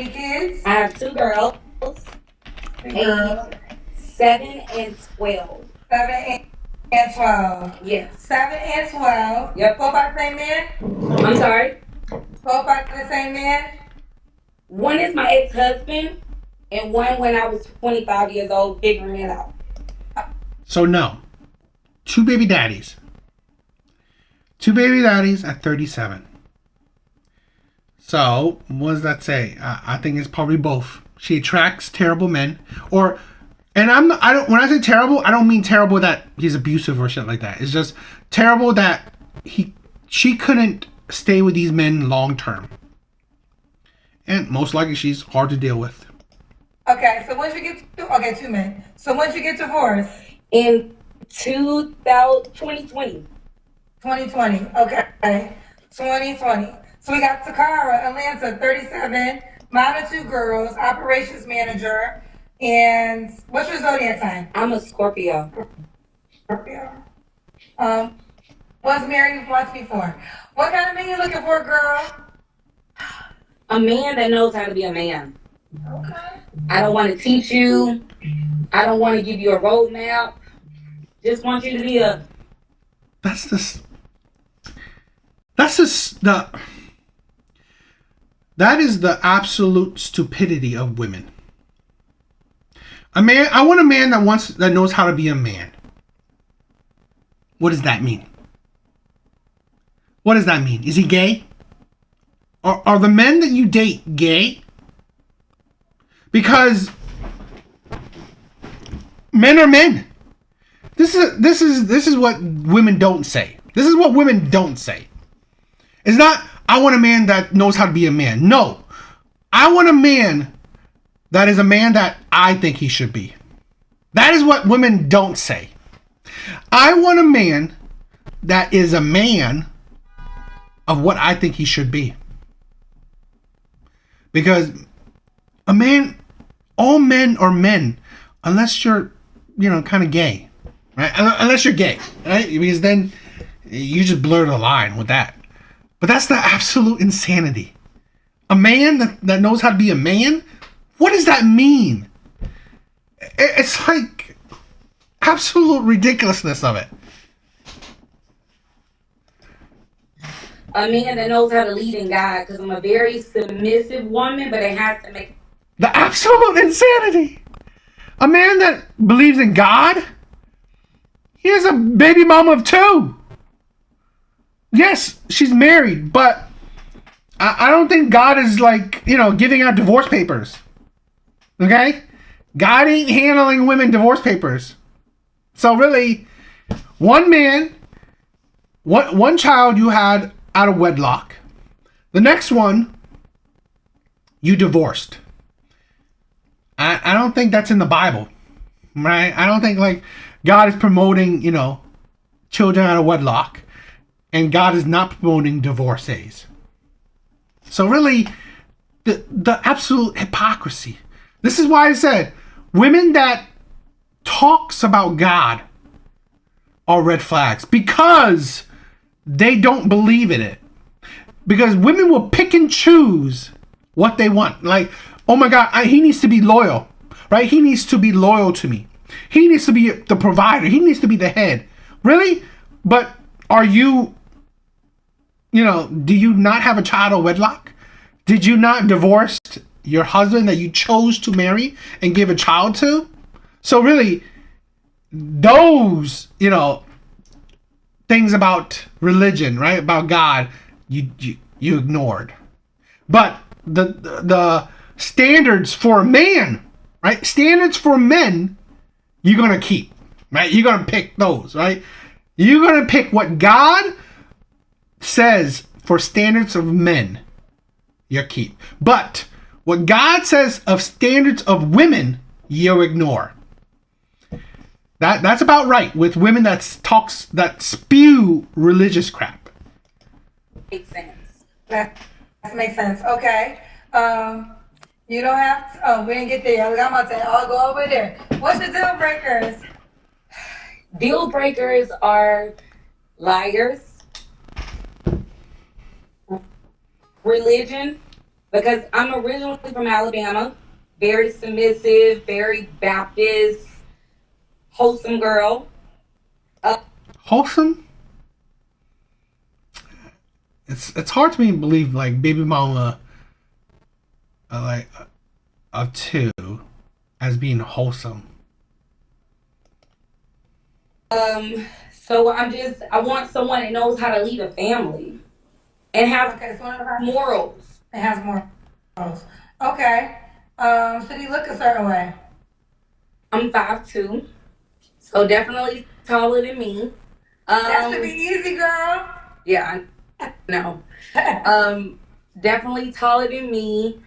kids? I have 2 girls. 2 girls. 7 and 12. 7 and 12. Yes. 7 and 12. Yep. Go by the same man? I'm sorry? Go by the same man? One is my ex-husband, and one when I was 25 years old, figuring it out. So no. 2 baby daddies. 2 baby daddies at 37. So, what does that say? I think it's probably both. She attracts terrible men, when I say terrible, I don't mean terrible that he's abusive or shit like that. It's just terrible that she couldn't stay with these men long term. And most likely she's hard to deal with. Okay, so once you get to, 2 men. So once you get divorced? In 2020. 2020, okay. 2020. So we got Takara, Atlanta, 37, mom of 2 girls, operations manager, and what's your zodiac sign? I'm a Scorpio. Scorpio. Was married once before. What kind of man you looking for, girl? A man that knows how to be a man. Okay. I don't want to teach you. I don't want to give you a roadmap. Just want you to be a... That is the absolute stupidity of women. I want a man that knows how to be a man. What does that mean? What does that mean? Is he gay? Are the men that you date gay? Because men are men. This is what women don't say. This is what women don't say. It's not, I want a man that knows how to be a man. No. I want a man that is a man that I think he should be. That is what women don't say. I want a man that is a man of what I think he should be. Because all men are men, unless you're, kind of gay, right? Unless you're gay, right? Because then you just blur the line with that. But that's the absolute insanity. A man that knows how to be a man? What does that mean? It's like absolute ridiculousness of it. A man that knows how to lead and guide, because I'm a very submissive woman, but it has to make... The absolute insanity. A man that believes in God? He has a baby mama of 2. Yes, she's married, but I don't think God is giving out divorce papers. Okay? God ain't handling women divorce papers. So really, one child you had out of wedlock. The next one, you divorced. I don't think that's in the Bible. Right? I don't think God is promoting, children out of wedlock, and God is not promoting divorcees. So really, the absolute hypocrisy. This is why I said women that talks about God are red flags, because they don't believe in it. Because women will pick and choose what they want. Like, oh my God, he needs to be loyal, right? He needs to be loyal to me. He needs to be the provider. He needs to be the head. Really? But are you, do you not have a child of wedlock? Did you not divorce your husband that you chose to marry and give a child to? So really, those, things about religion, right? About God, you ignored. But the standards for a man, right? Standards for men, you're going to keep, right? You're going to pick those, right? You're going to pick what God says for standards of men, you keep. But what God says of standards of women, you ignore. That's about right with women that spew religious crap. Makes sense. That makes sense. Okay. You don't have to, oh, we didn't get there. I'm about to say, I'll go over there. What's the deal breakers? Deal breakers are liars, religion, because I'm originally from Alabama, very submissive, very Baptist, wholesome girl. Wholesome? It's hard to me to believe like baby mama of two as being wholesome. So I want someone that knows how to lead a family and have morals. It has morals. Okay. Should he look a certain way? I'm 5'2", so definitely taller than me. That should be easy, girl. Yeah, I know. Definitely taller than me.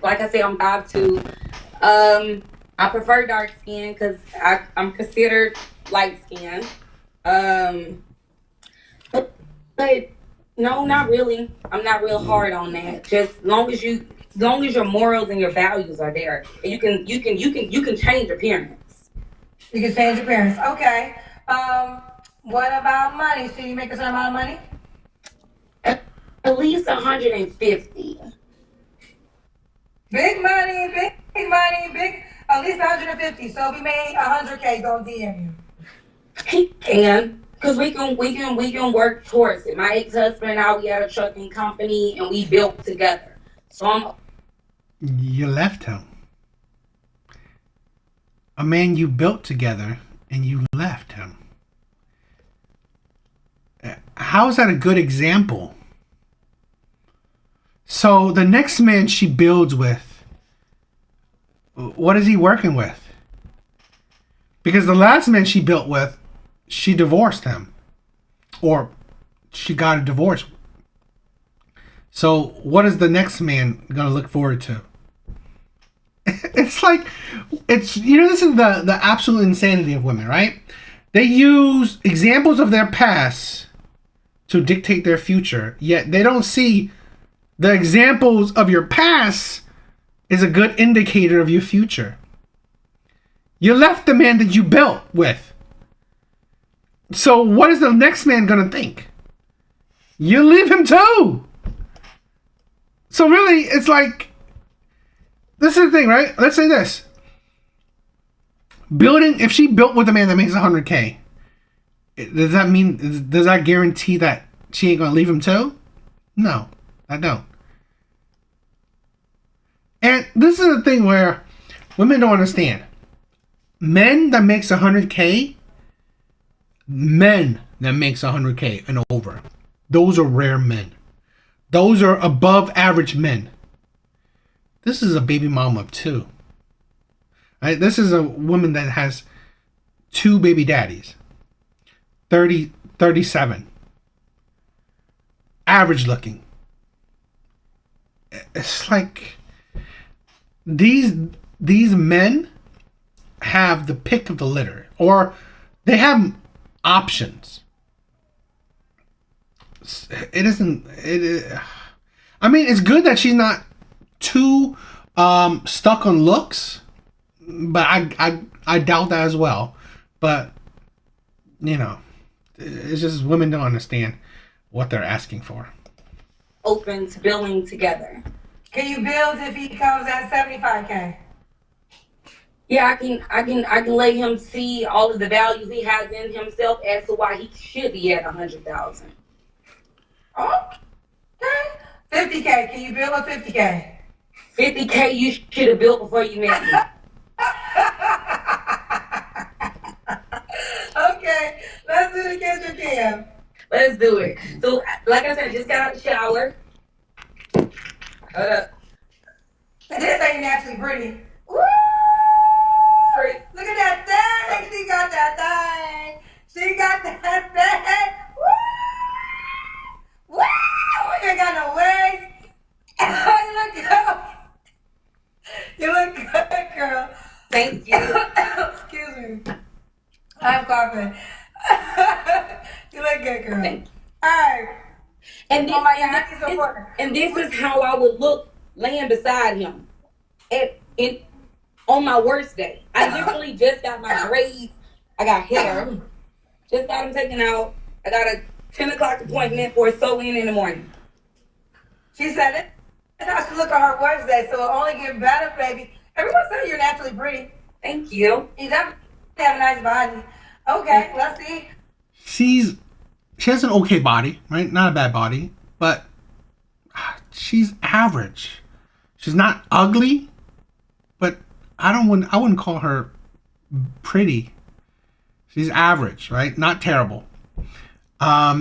Like I said, I'm 5'2". I prefer dark skin because I'm considered light skin. But no, not really. I'm not real hard on that. Just as long as your morals and your values are there, you can change appearance. You can change appearance. Okay. What about money? Should you make a certain amount of money? At least 150. Big money, big money, big. At least 150. So if we made 100K, don't DM you. He can, cause we can work towards it. My ex-husband and I, we had a trucking company and we built together. So You left him. A man you built together and you left him. How is that a good example? So the next man she builds with, what is he working with? Because the last man she built with, she divorced him. Or she got a divorce. So what is the next man going to look forward to? It's like, this is the absolute insanity of women, right? They use examples of their past to dictate their future, yet they don't see the examples of your past is a good indicator of your future. You left the man that you built with. So what is the next man going to think? You leave him too. So really, it's like, this is the thing, right? Let's say this. If she built with a man that makes 100K, does that guarantee that she ain't going to leave him too? No, I don't. And this is the thing where women don't understand. Men that makes 100K, and over, those are rare men. Those are above average men. This is a baby mama of two. Right? This is a woman that has 2 baby daddies. 37. Average looking. It's like these men have the pick of the litter, or They have options. It isn't. I mean, it's good that she's not too stuck on looks, but I doubt that as well. But you know, it's just women don't understand what they're asking for. Open to building together. Can you build if he comes at 75K? Yeah, I can let him see all of the value he has in himself as to why he should be at 100,000. Okay. 50K. Can you build with 50K? 50K you should have built before you met me. Okay, let's do the kitchen cam. Let's do it. So, like I said, I just got out of the shower. This ain't naturally pretty. Woo! Look at that thing. She got that thing. She got that thing. Woo! Woo! You ain't got no waist. You look good. You look good, girl. Thank you. Excuse me. I'm coughing. You look good, girl. Thank you. All right. And this, oh my God, he's so important. And this is how I would look laying beside him on my worst day. I literally just got my braids. I got hair. Just got them taken out. I got a 10 o'clock appointment for a sew-in in the morning. She said it. That's how she look on her worst day, so it'll only get better, baby. Everyone said you're naturally pretty. Thank you. You definitely have a nice body. Okay, let's see. She has an okay body, right? Not a bad body, but she's average. She's not ugly, but I wouldn't call her pretty. She's average, right? Not terrible. I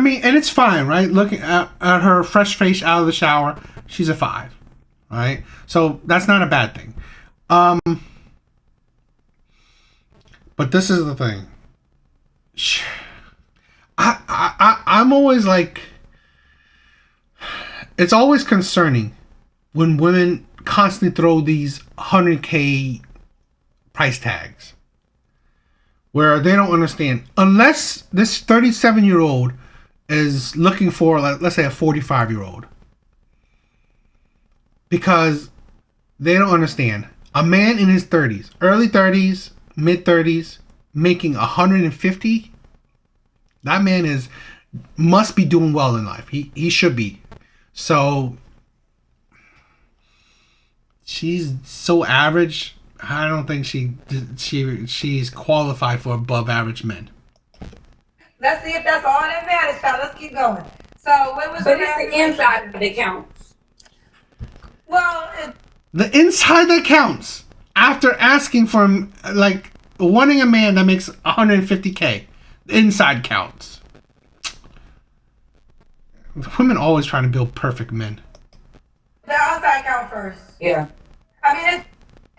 mean, and it's fine, right? Looking at her fresh face out of the shower, she's a 5, right? So that's not a bad thing. But this is the thing. I'm always like, it's always concerning when women constantly throw these 100K price tags where they don't understand, unless this 37-year-old is looking for, like, let's say a 45-year-old, because they don't understand. A man in his 30s, early 30s, mid 30s, making 150, that man must be doing well in life. He should be. So she's so average. I don't think she's qualified for above average men. Let's see if that's all that matters, child. Let's keep going. So when was but it's the inside that counts. Well, the inside that counts. After asking for, like, wanting a man that makes 150K, the inside counts. Women always trying to build perfect men. The outside count first. Yeah. I mean, it's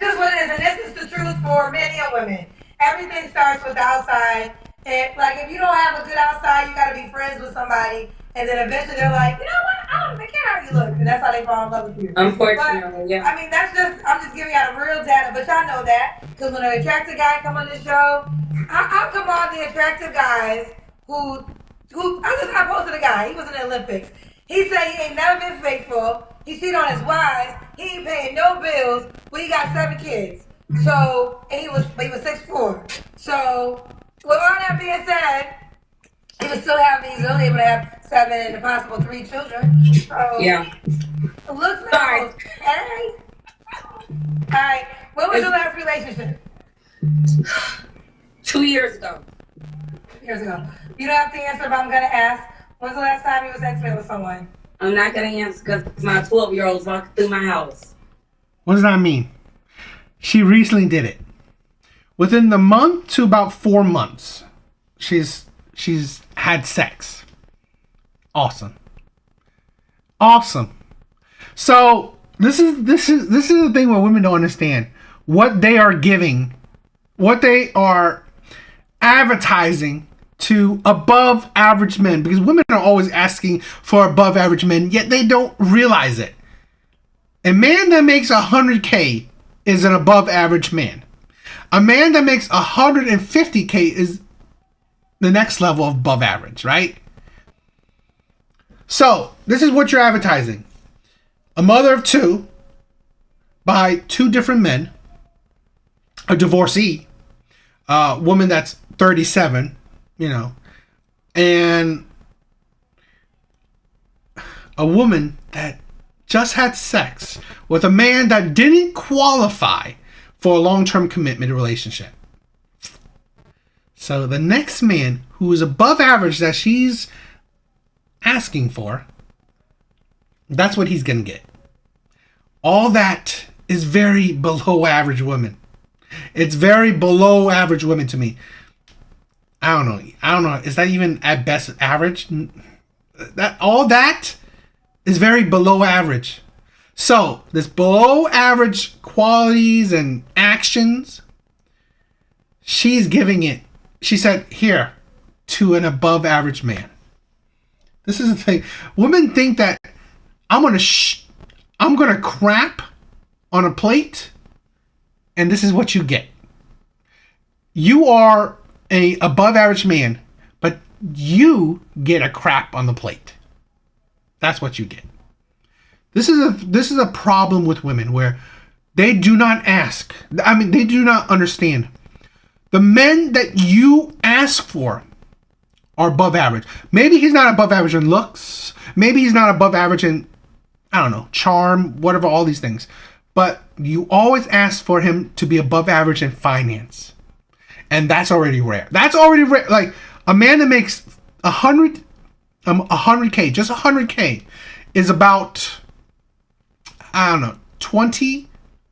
just what it is, and this is the truth for men and women. Everything starts with the outside. And, like, if you don't have a good outside, you got to be friends with somebody. And then eventually they're like, you know what? I don't even care how you look. And that's how they fall in love with you. Unfortunately, yeah. I mean, I'm just giving out real data, but y'all know that. Because when an attractive guy come on this show, I'll come on the attractive guys who I posted a guy. He was in the Olympics. He said he ain't never been faithful. He cheated on his wives. He ain't paying no bills. But he got 7 kids. So, and he was 6'4". So, with all that being said, he was still happy. He's only able to have 7 and a possible 3 children. So, yeah. Looks like, hey. Alright, when was your last relationship? 2 years ago. 2 years ago. You don't have to answer, but I'm gonna ask. When's the last time you was intimate with someone? I'm not gonna answer because my 12-year-old's walking through my house. What does that mean? She recently did it. Within the month to about 4 months, she's had sex. Awesome. So this is the thing where women don't understand what they are giving, what they are advertising to above average men, because women are always asking for above average men, yet they don't realize it. A man that makes 100K is an above average man. A man that makes 150K is the next level of above average, right? So, this is what you're advertising. A mother of two by two different men, a divorcee, a woman that's 37, you know, and a woman that just had sex with a man that didn't qualify for a long-term commitment relationship. So the next man who is above average that she's asking for, that's what he's going to get. All that is very below average women. It's very below average women to me. I don't know. Is that even at best average? All that is very below average. So, this below average qualities and actions, she's giving it, she said, here, to an above average man. This is the thing. Women think that I'm gonna crap on a plate, and this is what you get. You are a above average man, but you get a crap on the plate. That's what you get. This is a problem with women where they do not ask. I mean, they do not understand. The men that you ask for are above average. Maybe he's not above average in looks. Maybe he's not above average in, I don't know, charm, whatever, all these things. But you always ask for him to be above average in finance. And that's already rare. That's already rare. Like, a man that makes 100K, just 100K, is about, I don't know, 20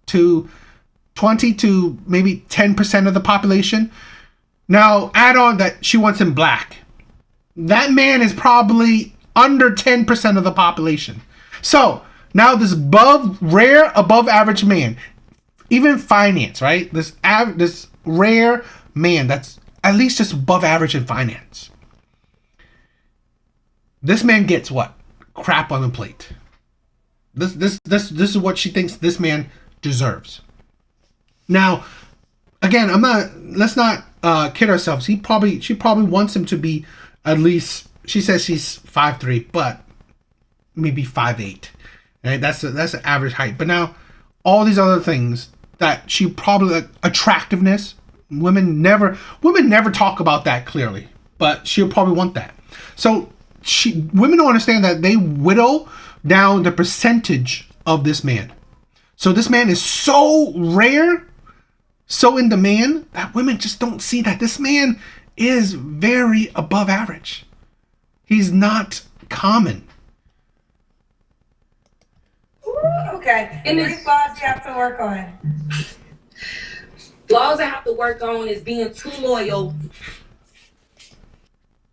to maybe 10% of the population. Now, add on that she wants him black. That man is probably under 10% of the population. So, now this rare above average man, even finance, right? This rare man that's at least just above average in finance. This man gets what? Crap on the plate. This is what she thinks this man deserves. Now, again, let's not kid ourselves. She probably wants him to be at least, she says she's 5'3", but maybe 5'8". Right? That's an average height. But now, all these other things that she probably, like attractiveness, women never talk about that clearly, but she'll probably want that. So women don't understand that they whittle down the percentage of this man. So this man is so rare, so in demand, that women just don't see that this man is very above average. He's not common. Okay. And three flaws you have to work on. Flaws I have to work on is being too loyal.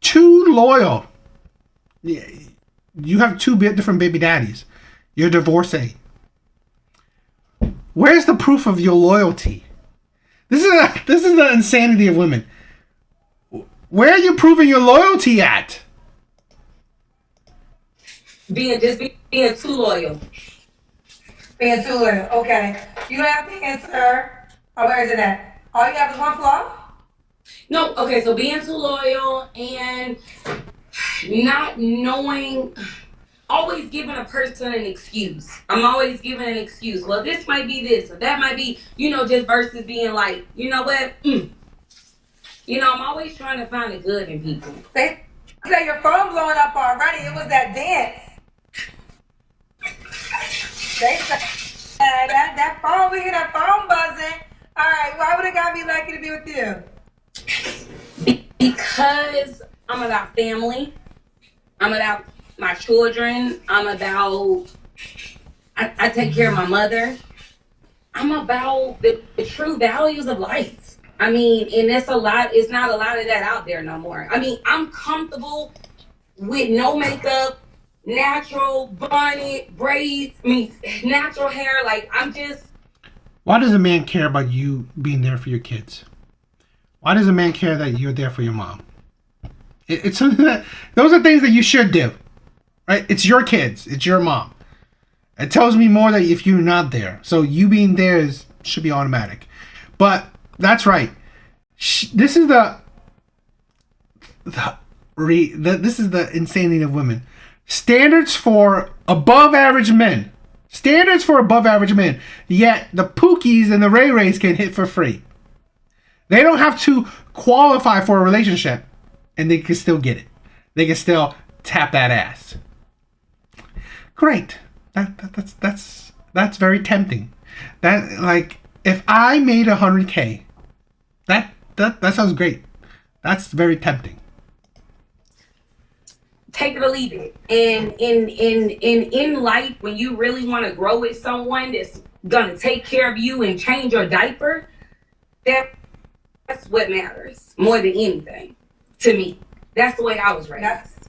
Too loyal. Yeah, you have two different baby daddies. You're a divorcee. Where's the proof of your loyalty? This is the insanity of women. Where are you proving your loyalty at? Being too loyal. Being too loyal. Okay. You don't have to answer. Oh, where is it at? All you have is one flaw? No. Okay. So being too loyal and not knowing, always giving a person an excuse. I'm always giving an excuse. Well, this might be this, or that might be, just versus being like, you know what? I'm always trying to find the good in people. They say your phone blowing up already. It was that dance. They say that phone, we hear that phone buzzing. All right, why would a guy be lucky to be with you? Because I'm about family. I'm about my children. I'm about, I take care of my mother. I'm about the true values of life. I mean, and it's not a lot of that out there no more. I mean, I'm comfortable with no makeup, natural bonnet, braids, natural hair. Like, I'm just. Why does a man care about you being there for your kids? Why does a man care that you're there for your mom? It's something that, those are things that you should do, right? It's your kids. It's your mom. It tells me more that if you're not there. So you being there should be automatic. But That's right. This is this is the insanity of women. Standards for above average men. Standards for above average men. Yet the Pookies and the Ray Rays can hit for free. They don't have to qualify for a relationship, and they can still get it. They can still tap that ass. Great. That's very tempting. That, like, if I made 100K, that sounds great. That's very tempting. Take it or leave it. And in life, when you really want to grow with someone that's gonna take care of you and change your diaper, that's what matters more than anything to me. That's the way I was raised. That's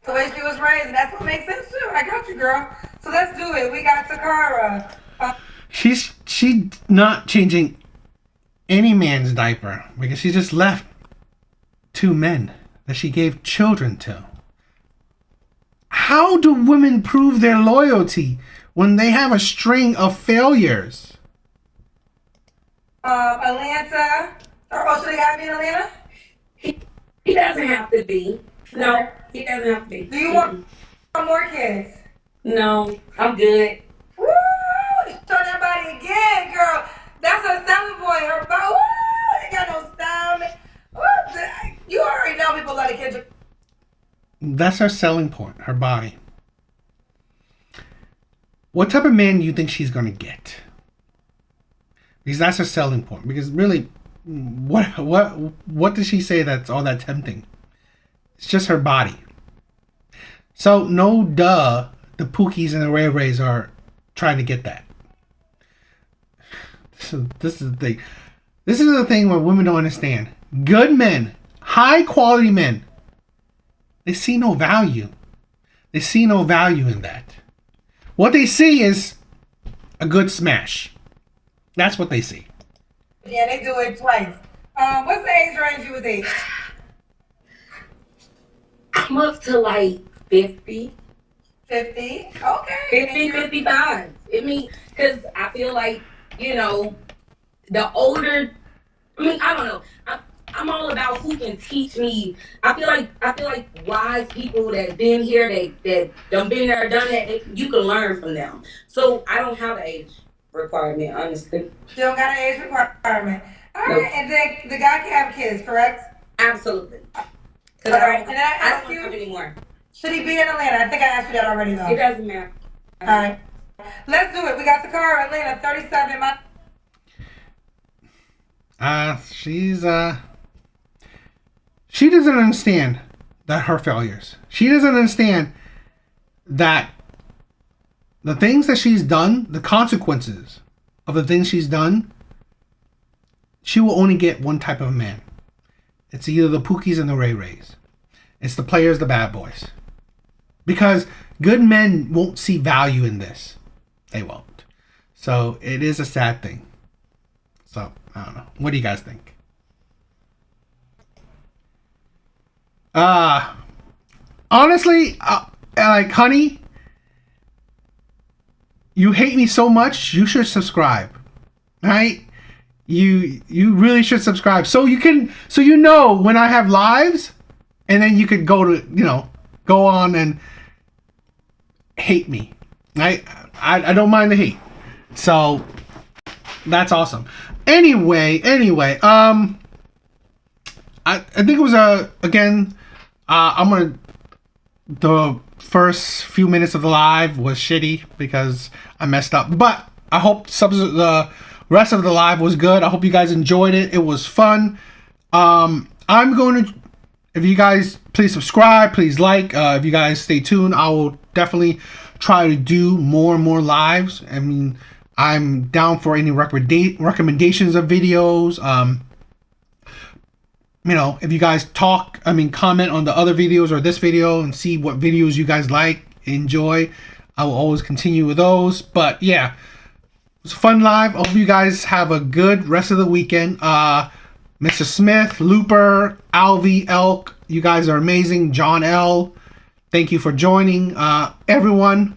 the way she was raised, and that's what makes sense too. I got you, girl. So let's do it. We got Takara. She's not changing any man's diaper because she just left 2 men that she gave children to. How do women prove their loyalty when they have a string of failures? Atlanta. Or should they have me in Atlanta? He doesn't have to be. No, he doesn't have to be. Do you want more kids? No, I'm good. Woo! Show that body again, girl. That's her selling point. Her body. Woo! Ain't got no style. Woo! You already know people love the kids. That's her selling point, her body. What type of man do you think she's going to get? Because that's her selling point. Because really, what does she say that's all that tempting? It's just her body. So, no duh, the Pookies and the Ray Rays are trying to get that. So this is the thing. This is the thing where women don't understand. Good men, high quality men, they see no value. They see no value in that. What they see is a good smash. That's what they see. Yeah, they do it twice. What's the age range you was in? I'm up to like 50. 50? Okay. 50, 55. I mean, because I feel like, you know, the older, I mean, I don't know. I'm all about who can teach me. I feel like wise people that have been here, that done been there, done that, you can learn from them. So I don't have an age requirement, honestly. You don't got an age requirement. All right, Nope. and then the guy can have kids, correct? Absolutely. All Because right, I and then I don't ask want you, to anymore. should he be in Atlanta? I think I asked you that already, though. It doesn't matter. All right. Let's do it. We got Takara, Atlanta, 37. She doesn't understand that her failures. She doesn't understand that the things that she's done, the consequences of the things she's done, she will only get one type of man. It's either the Pookies and the Ray Rays. It's the players, the bad boys. Because good men won't see value in this. They won't. So it is a sad thing. So, I don't know. What do you guys think? Honestly, like, honey, you hate me so much, you should subscribe. Right? You really should subscribe. So you know when I have lives, and then you could go on and hate me. I don't mind the hate. So that's awesome. Anyway, I think it was the first few minutes of the live was shitty because I messed up, but I hope the rest of the live was good. I hope you guys enjoyed it. It was fun. If you guys please subscribe, please like. If you guys stay tuned, I will definitely try to do more and more lives. I mean, I'm down for any recommendations of videos. If you guys comment on the other videos or this video and see what videos you guys like, enjoy. I will always continue with those. But yeah, it was a fun live. I hope you guys have a good rest of the weekend. Mr. Smith, Looper, Alvy, Elk, you guys are amazing. John L., thank you for joining. Everyone,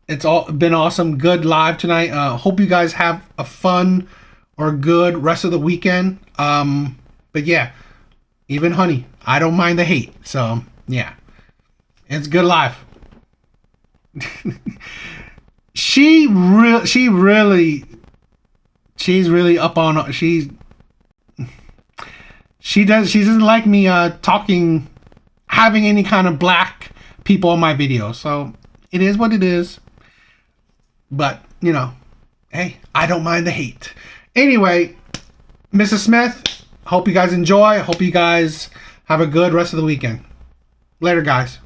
it's all been awesome. Good live tonight. Hope you guys have a fun or good rest of the weekend. But yeah, even Honey, I don't mind the hate. So yeah, it's good life. She's really up on. She doesn't like me talking, having any kind of black people on my videos. So it is what it is. But you know, hey, I don't mind the hate. Anyway, Mrs. Smith, hope you guys enjoy. Hope you guys have a good rest of the weekend. Later, guys.